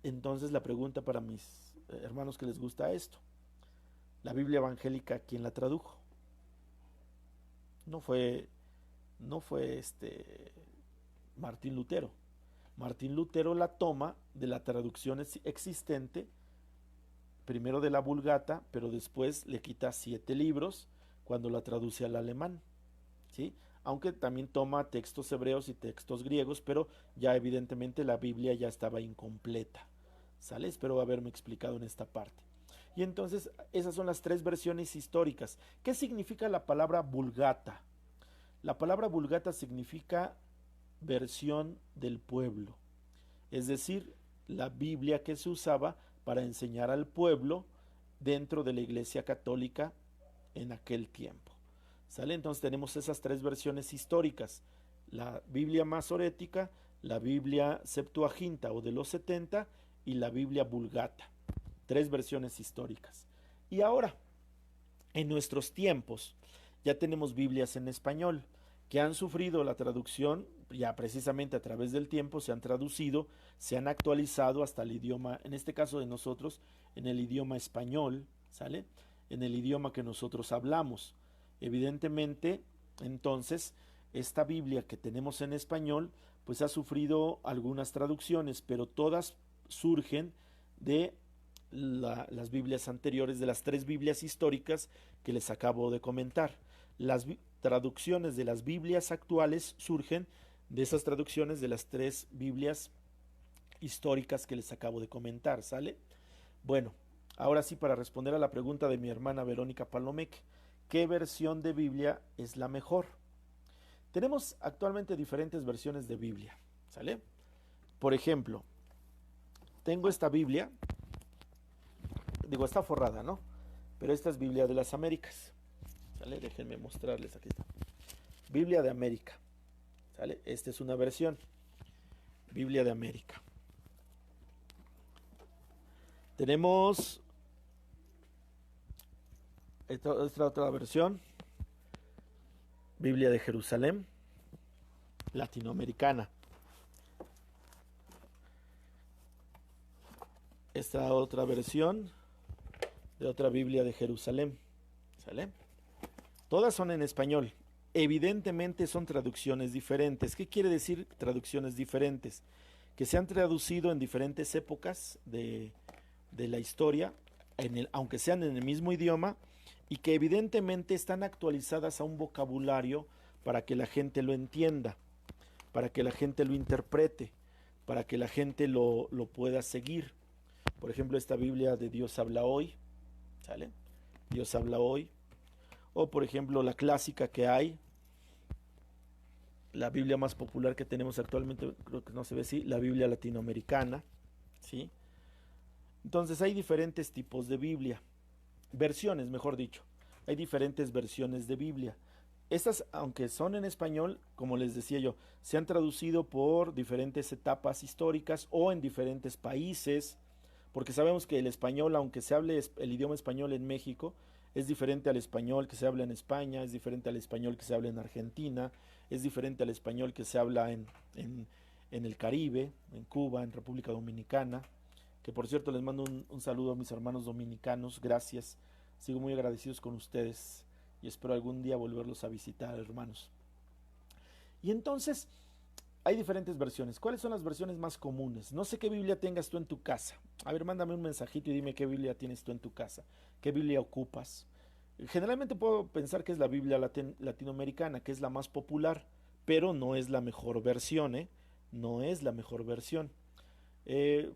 Entonces la pregunta para mis hermanos que les gusta esto: la Biblia evangélica, ¿quién la tradujo? No fue Martín Lutero. Martín Lutero la toma de la traducción existente primero de la Vulgata, pero después le quita 7 libros cuando la traduce al alemán, ¿sí? Aunque también toma textos hebreos y textos griegos, pero ya evidentemente la Biblia ya estaba incompleta, ¿sale? Espero haberme explicado en esta parte. Y entonces esas son las 3 versiones históricas. ¿Qué significa la palabra Vulgata? La palabra Vulgata significa versión del pueblo, es decir, la Biblia que se usaba para enseñar al pueblo dentro de la Iglesia Católica en aquel tiempo. ¿Sale? Entonces tenemos esas 3 versiones históricas: la Biblia masorética, la Biblia Septuaginta o de los 70 y la Biblia Vulgata. 3 versiones históricas. Y ahora, en nuestros tiempos, ya tenemos Biblias en español que han sufrido la traducción, ya precisamente a través del tiempo se han traducido, se han actualizado hasta el idioma, en este caso de nosotros, en el idioma español, ¿sale? En el idioma que nosotros hablamos. Evidentemente, entonces, esta Biblia que tenemos en español, pues ha sufrido algunas traducciones, pero todas surgen de las Biblias anteriores, de las 3 Biblias históricas que les acabo de comentar. Las traducciones de las Biblias actuales surgen de esas traducciones de las 3 Biblias históricas que les acabo de comentar, ¿sale? Bueno, ahora sí, para responder a la pregunta de mi hermana Verónica Palomeque, ¿qué versión de Biblia es la mejor? Tenemos actualmente diferentes versiones de Biblia, ¿sale? Por ejemplo, tengo esta Biblia, digo, está forrada, ¿no? Pero esta es Biblia de las Américas, ¿sale? Déjenme mostrarles, aquí está. Biblia de América, ¿sale? Esta es una versión, Biblia de América. Tenemos esta otra versión, Biblia de Jerusalén, latinoamericana. Esta otra versión de otra Biblia de Jerusalén, ¿sale? Todas son en español. Evidentemente son traducciones diferentes. ¿Qué quiere decir traducciones diferentes? Que se han traducido en diferentes épocas de la historia, aunque sean en el mismo idioma, y que evidentemente están actualizadas a un vocabulario para que la gente lo entienda, para que la gente lo interprete, para que la gente lo pueda seguir. Por ejemplo, esta Biblia de Dios habla hoy, ¿sale? Dios habla hoy. O por ejemplo, la clásica que hay, la Biblia más popular que tenemos actualmente, creo que no se ve así, la Biblia latinoamericana, ¿sí? Entonces hay diferentes tipos de Biblia, versiones, mejor dicho. Hay diferentes versiones de Biblia. Estas, aunque son en español, como les decía yo, se han traducido por diferentes etapas históricas o en diferentes países, porque sabemos que el español, aunque se hable el idioma español en México, es diferente al español que se habla en España, es diferente al español que se habla en Argentina, es diferente al español que se habla en el Caribe, en Cuba, en República Dominicana, que por cierto les mando un saludo a mis hermanos dominicanos, gracias, sigo muy agradecidos con ustedes y espero algún día volverlos a visitar, hermanos. Y entonces, hay diferentes versiones. ¿Cuáles son las versiones más comunes? No sé qué Biblia tengas tú en tu casa. A ver, mándame un mensajito y dime qué Biblia tienes tú en tu casa. ¿Qué Biblia ocupas? Generalmente puedo pensar que es la Biblia latinoamericana, que es la más popular, pero no es la mejor versión, ¿eh? No es la mejor versión. Eh,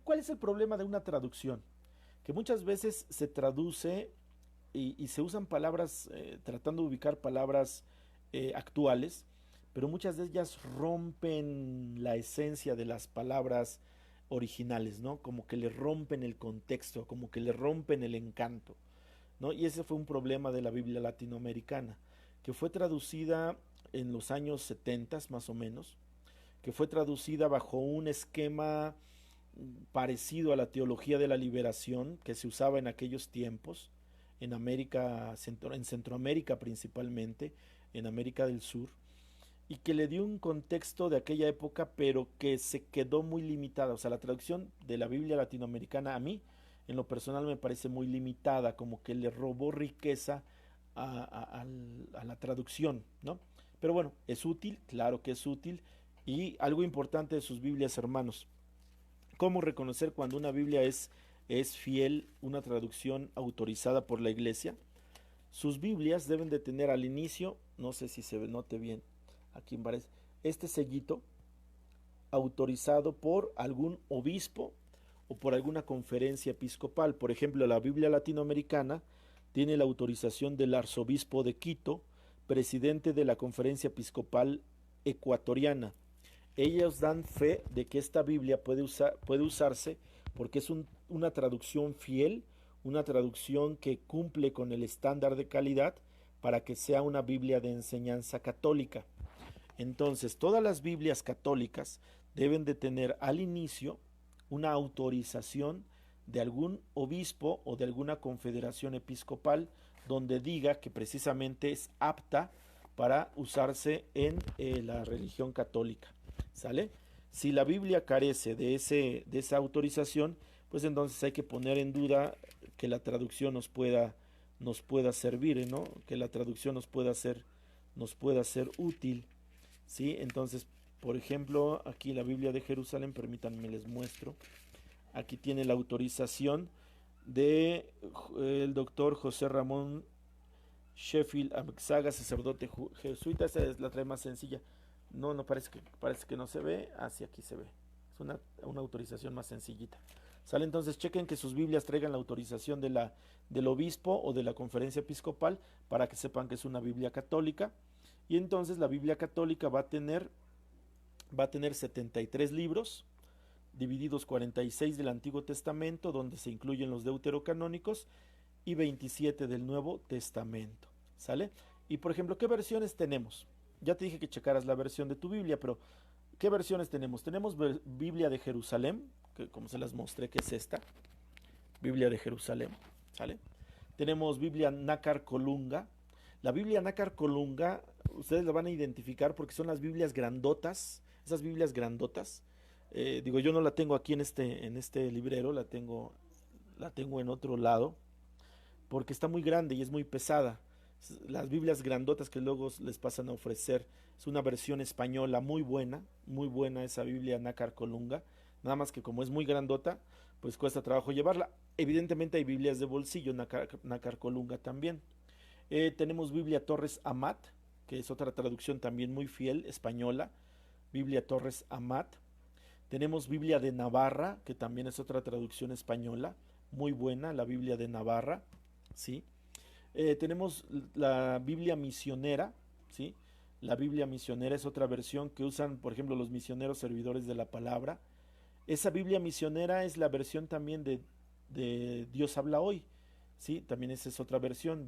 ¿Cuál es el problema de una traducción? Que muchas veces se traduce y se usan palabras, tratando de ubicar palabras actuales, pero muchas de ellas rompen la esencia de las palabras originales, ¿no? Como que le rompen el contexto, como que le rompen el encanto, ¿no? Y ese fue un problema de la Biblia latinoamericana, que fue traducida en los años 70 más o menos, que fue traducida bajo un esquema parecido a la teología de la liberación que se usaba en aquellos tiempos, en América, en Centroamérica principalmente, en América del Sur, y que le dio un contexto de aquella época, pero que se quedó muy limitada. O sea, la traducción de la Biblia latinoamericana a mí, en lo personal, me parece muy limitada, como que le robó riqueza a la traducción, ¿no? Pero bueno, es útil, claro que es útil, y algo importante de sus Biblias, hermanos, cómo reconocer cuando una Biblia es es fiel, una traducción autorizada por la iglesia. Sus Biblias deben de tener al inicio, no sé si se note bien, aquí en parece, este sellito autorizado por algún obispo o por alguna conferencia episcopal. Por ejemplo, la Biblia latinoamericana tiene la autorización del arzobispo de Quito, presidente de la conferencia episcopal ecuatoriana. Ellos dan fe de que esta Biblia puede usarse porque es una traducción fiel, una traducción que cumple con el estándar de calidad para que sea una Biblia de enseñanza católica. Entonces, todas las Biblias católicas deben de tener al inicio una autorización de algún obispo o de alguna confederación episcopal donde diga que precisamente es apta para usarse en la religión católica. ¿Sale? Si la Biblia carece de esa autorización, pues entonces hay que poner en duda que la traducción nos pueda servir, ¿no? Que la traducción nos pueda ser útil, ¿sí? Entonces, por ejemplo, aquí la Biblia de Jerusalén, permítanme les muestro. Aquí tiene la autorización de el doctor José Ramón Sheffield Amexaga, sacerdote jesuita. Esta es la trae más sencilla. No parece que no se ve. Sí, aquí se ve. Es una autorización más sencillita. Sale, entonces chequen que sus Biblias traigan la autorización del obispo o de la conferencia episcopal para que sepan que es una Biblia católica. Y entonces la Biblia católica va a tener 73 libros, divididos 46 del Antiguo Testamento, donde se incluyen los deuterocanónicos, y 27 del Nuevo Testamento. ¿Sale? Y por ejemplo, ¿qué versiones tenemos? Ya te dije que checaras la versión de tu Biblia, pero ¿qué versiones tenemos? Tenemos Biblia de Jerusalén, que como se las mostré, que es esta, Biblia de Jerusalén, ¿sale? Tenemos Biblia Nácar Colunga. La Biblia Nácar Colunga, ustedes la van a identificar porque son las Biblias grandotas, esas Biblias grandotas. Yo no la tengo aquí en este librero, la tengo en otro lado, porque está muy grande y es muy pesada. Las Biblias grandotas que luego les pasan a ofrecer, es una versión española muy buena esa Biblia Nácar Colunga, nada más que como es muy grandota, pues cuesta trabajo llevarla. Evidentemente hay Biblias de bolsillo, Nácar Colunga también. Tenemos Biblia Torres Amat, que es otra traducción también muy fiel, española, Biblia Torres Amat. Tenemos Biblia de Navarra, que también es otra traducción española, muy buena, la Biblia de Navarra, ¿sí? Tenemos la Biblia misionera, ¿sí? La Biblia misionera es otra versión que usan, por ejemplo, los misioneros servidores de la palabra. Esa Biblia misionera es la versión también de Dios habla hoy, ¿sí? También esa es otra versión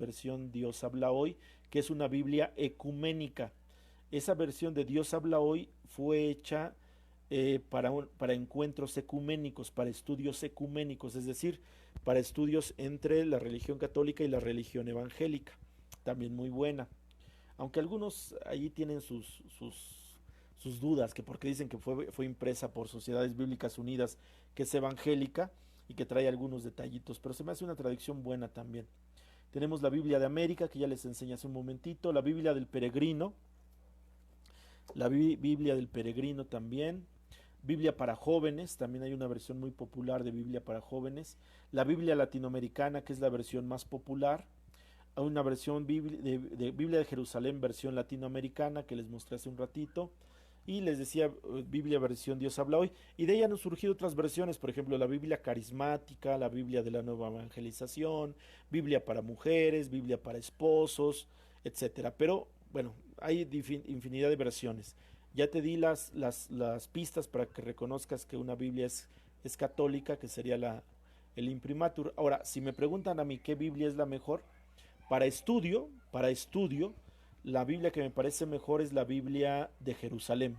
Dios habla hoy, que es una Biblia ecuménica. Esa versión de Dios habla hoy fue hecha para encuentros ecuménicos, para estudios ecuménicos, es decir, para estudios entre la religión católica y la religión evangélica, también muy buena. Aunque algunos allí tienen sus dudas, que porque dicen que fue impresa por Sociedades Bíblicas Unidas, que es evangélica y que trae algunos detallitos, pero se me hace una traducción buena también. Tenemos la Biblia de América, que ya les enseñé hace un momentito, la Biblia del Peregrino, la Biblia del Peregrino también, Biblia para jóvenes, también hay una versión muy popular de Biblia para jóvenes, la Biblia latinoamericana, que es la versión más popular, hay una versión de Biblia de Jerusalén, versión latinoamericana, que les mostré hace un ratito, y les decía Biblia versión Dios habla hoy, y de ella han surgido otras versiones, por ejemplo la Biblia carismática, la Biblia de la nueva evangelización, Biblia para mujeres, Biblia para esposos, etcétera. Pero bueno, hay infinidad de versiones. Ya te di las pistas para que reconozcas que una Biblia es católica, que sería el imprimatur. Ahora, si me preguntan a mí qué Biblia es la mejor, para estudio, la Biblia que me parece mejor es la Biblia de Jerusalén.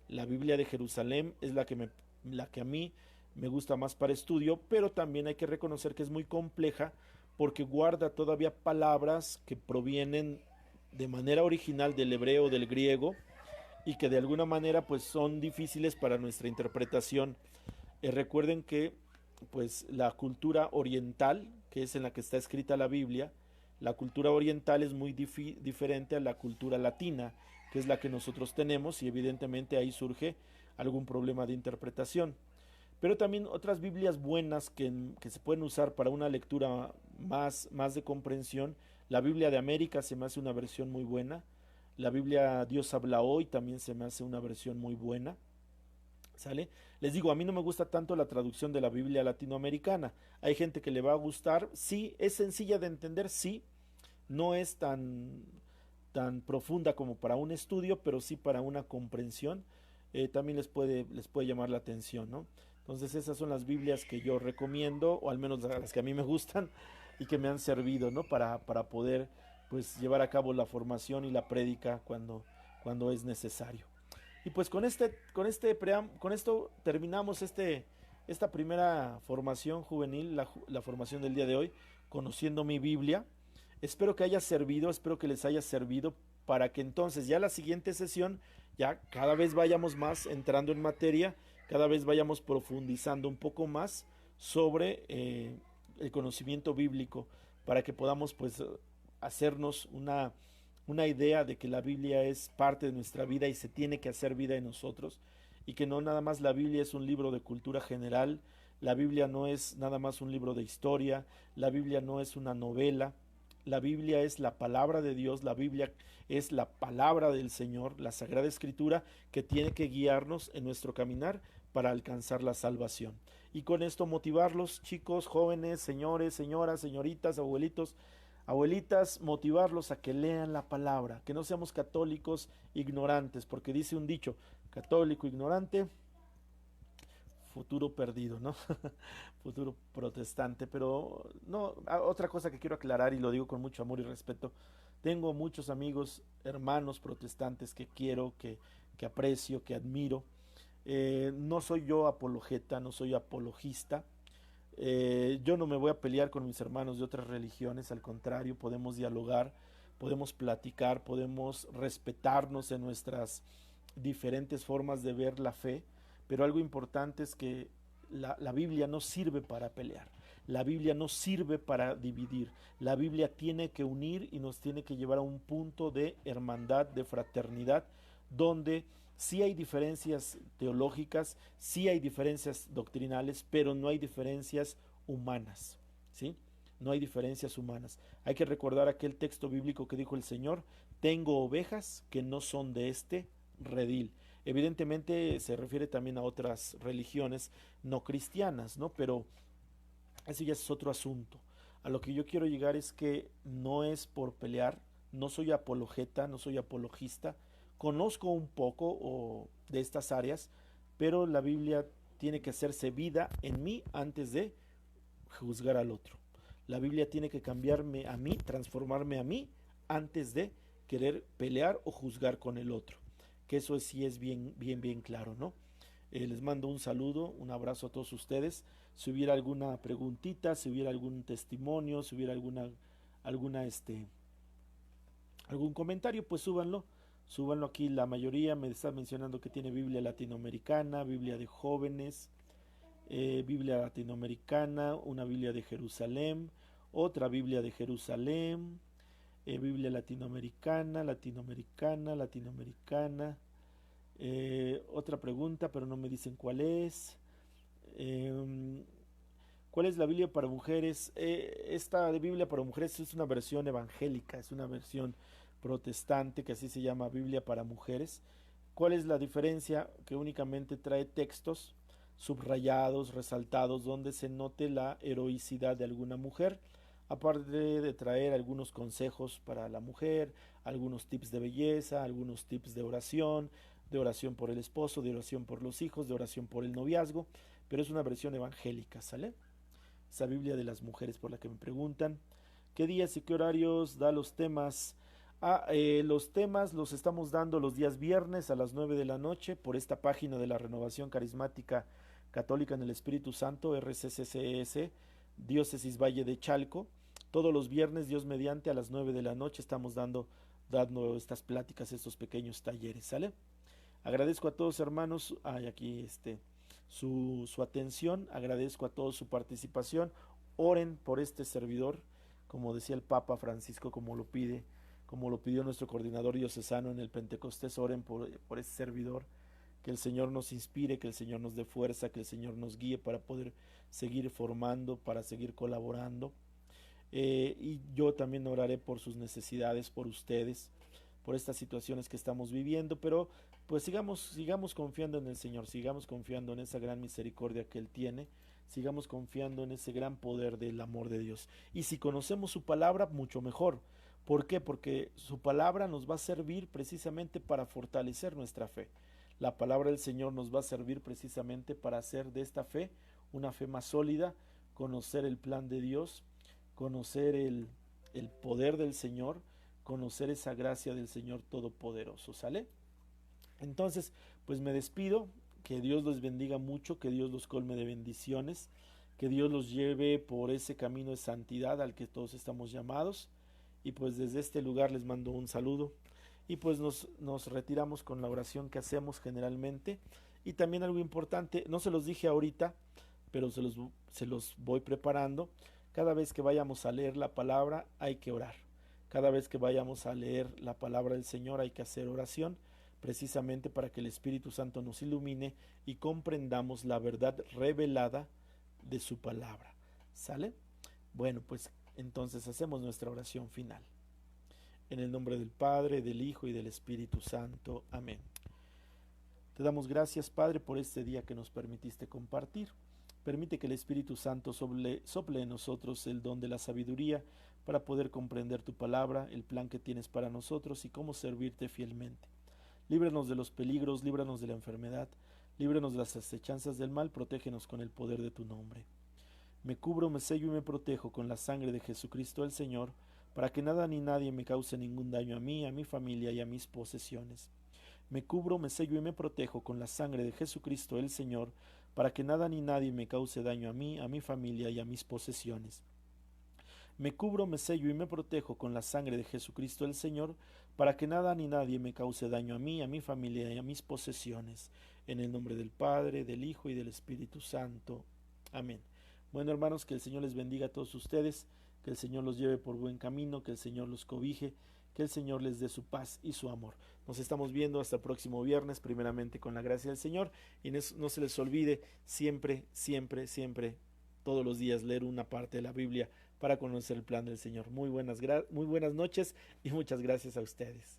La Biblia de Jerusalén es la que a mí me gusta más para estudio, pero también hay que reconocer que es muy compleja porque guarda todavía palabras que provienen de manera original del hebreo, del griego, y que de alguna manera pues son difíciles para nuestra interpretación. Recuerden que pues la cultura oriental, que es en la que está escrita la Biblia, la cultura oriental es muy diferente a la cultura latina, que es la que nosotros tenemos, y evidentemente ahí surge algún problema de interpretación. pero también otras Biblias buenas que se pueden usar para una lectura más de comprensión. La Biblia de América se me hace una versión muy buena. La Biblia Dios habla hoy también se me hace una versión muy buena. ¿Sale? Les digo, a mí no me gusta tanto la traducción de la Biblia latinoamericana. Hay gente que le va a gustar, sí, es sencilla de entender, sí, no es tan profunda como para un estudio, pero sí para una comprensión, también les puede llamar la atención, ¿no? Entonces esas son las Biblias que yo recomiendo, o al menos las que a mí me gustan y que me han servido, ¿no? Para poder pues llevar a cabo la formación y la prédica cuando es necesario. Y pues con esto terminamos esta primera formación juvenil, la formación del día de hoy, conociendo mi Biblia. Espero que haya servido, espero que les haya servido para que entonces ya la siguiente sesión, ya cada vez vayamos más entrando en materia, cada vez vayamos profundizando un poco más sobre el conocimiento bíblico, para que podamos pues hacernos una idea de que la Biblia es parte de nuestra vida y se tiene que hacer vida en nosotros, y que no nada más la Biblia es un libro de cultura general, la Biblia no es nada más un libro de historia, la Biblia no es una novela, la Biblia es la palabra de Dios, la Biblia es la palabra del Señor, la Sagrada Escritura, que tiene que guiarnos en nuestro caminar para alcanzar la salvación. Y con esto motivarlos, chicos, jóvenes, señores, señoras, señoritas, abuelitos, abuelitas, motivarlos a que lean la palabra, que no seamos católicos ignorantes, porque dice un dicho, católico ignorante, futuro perdido, ¿no? Futuro protestante, pero no, otra cosa que quiero aclarar y lo digo con mucho amor y respeto, tengo muchos amigos, hermanos protestantes que quiero, que aprecio, que admiro. No soy yo apologeta, no soy apologista. Yo no me voy a pelear con mis hermanos de otras religiones, al contrario, podemos dialogar, podemos platicar, podemos respetarnos en nuestras diferentes formas de ver la fe, pero algo importante es que la Biblia no sirve para pelear, la Biblia no sirve para dividir, la Biblia tiene que unir y nos tiene que llevar a un punto de hermandad, de fraternidad, donde sí hay diferencias teológicas, sí hay diferencias doctrinales, pero no hay diferencias humanas, ¿sí? No hay diferencias humanas. Hay que recordar aquel texto bíblico que dijo el Señor, tengo ovejas que no son de este redil. Evidentemente se refiere también a otras religiones no cristianas, ¿no? Pero eso ya es otro asunto. A lo que yo quiero llegar es que no es por pelear, no soy apologeta, no soy apologista, conozco un poco de estas áreas, pero la Biblia tiene que hacerse vida en mí antes de juzgar al otro. La Biblia tiene que cambiarme a mí, transformarme a mí, antes de querer pelear o juzgar con el otro. Que eso sí es bien, bien, bien claro, ¿no? Les mando un saludo, un abrazo a todos ustedes. Si hubiera alguna preguntita, si hubiera algún testimonio, si hubiera alguna, algún comentario, pues súbanlo. Súbanlo aquí. La mayoría me está mencionando que tiene Biblia latinoamericana, Biblia de jóvenes, Biblia latinoamericana, una Biblia de Jerusalén, otra Biblia de Jerusalén, Biblia latinoamericana, latinoamericana. Otra pregunta, pero no me dicen cuál es. Eh, ¿Cuál es la Biblia para mujeres? Esta de Biblia para mujeres es una versión evangélica, es una versión protestante que así se llama Biblia para mujeres. ¿Cuál es la diferencia? Que únicamente trae textos subrayados, resaltados, donde se note la heroicidad de alguna mujer, aparte de traer algunos consejos para la mujer, algunos tips de belleza, algunos tips de oración por el esposo, de oración por los hijos, de oración por el noviazgo, pero es una versión evangélica, ¿sale? Esa Biblia de las mujeres por la que me preguntan. ¿Qué días y qué horarios da los temas? Los temas los estamos dando los días viernes a las 9 de la noche por esta página de la Renovación Carismática Católica en el Espíritu Santo, RCCCS, Diócesis Valle de Chalco. Todos los viernes, Dios mediante, a las 9 de la noche estamos dando estas pláticas, estos pequeños talleres, ¿sale? Agradezco a todos hermanos, hay aquí su atención, agradezco a todos su participación, oren por este servidor, como decía el Papa Francisco, como lo pidió nuestro coordinador diocesano en el Pentecostés, oren por este servidor, Que el Señor nos inspire, que el Señor nos dé fuerza, que el Señor nos guíe para poder seguir formando, para seguir colaborando. Y yo también oraré por sus necesidades, por ustedes, por estas situaciones que estamos viviendo, pero pues sigamos confiando en el Señor, sigamos confiando en esa gran misericordia que Él tiene, sigamos confiando en ese gran poder del amor de Dios. Y si conocemos su palabra, mucho mejor. ¿Por qué? Porque su palabra nos va a servir precisamente para fortalecer nuestra fe. La palabra del Señor nos va a servir precisamente para hacer de esta fe una fe más sólida, conocer el plan de Dios, conocer el poder del Señor, conocer esa gracia del Señor Todopoderoso, ¿sale? Entonces, pues me despido, que Dios los bendiga mucho, que Dios los colme de bendiciones, que Dios los lleve por ese camino de santidad al que todos estamos llamados, y pues desde este lugar les mando un saludo, y pues nos retiramos con la oración que hacemos generalmente, y también algo importante, no se los dije ahorita, pero se los voy preparando. Cada vez que vayamos a leer la palabra hay que orar. Cada vez que vayamos a leer la palabra del Señor hay que hacer oración, precisamente para que el Espíritu Santo nos ilumine y comprendamos la verdad revelada de su palabra. ¿Sale? Bueno, pues entonces hacemos nuestra oración final. En el nombre del Padre, del Hijo y del Espíritu Santo. Amén. Te damos gracias, Padre, por este día que nos permitiste compartir. Permite que el Espíritu Santo sople en nosotros el don de la sabiduría para poder comprender tu palabra, el plan que tienes para nosotros y cómo servirte fielmente. Líbranos de los peligros, líbranos de la enfermedad, líbranos de las acechanzas del mal, protégenos con el poder de tu nombre. Me cubro, me sello y me protejo con la sangre de Jesucristo el Señor, para que nada ni nadie me cause ningún daño a mí, a mi familia y a mis posesiones. Me cubro, me sello y me protejo con la sangre de Jesucristo el Señor, para que nada ni nadie me cause daño a mí, a mi familia y a mis posesiones. Me cubro, me sello y me protejo con la sangre de Jesucristo el Señor, para que nada ni nadie me cause daño a mí, a mi familia y a mis posesiones. En el nombre del Padre, del Hijo y del Espíritu Santo. Amén. Bueno, hermanos, que el Señor les bendiga a todos ustedes, que el Señor los lleve por buen camino, que el Señor los cobije, que el Señor les dé su paz y su amor. Nos estamos viendo hasta el próximo viernes, primeramente con la gracia del Señor, y no se les olvide siempre, siempre, siempre, todos los días leer una parte de la Biblia para conocer el plan del Señor. Muy buenas noches y muchas gracias a ustedes.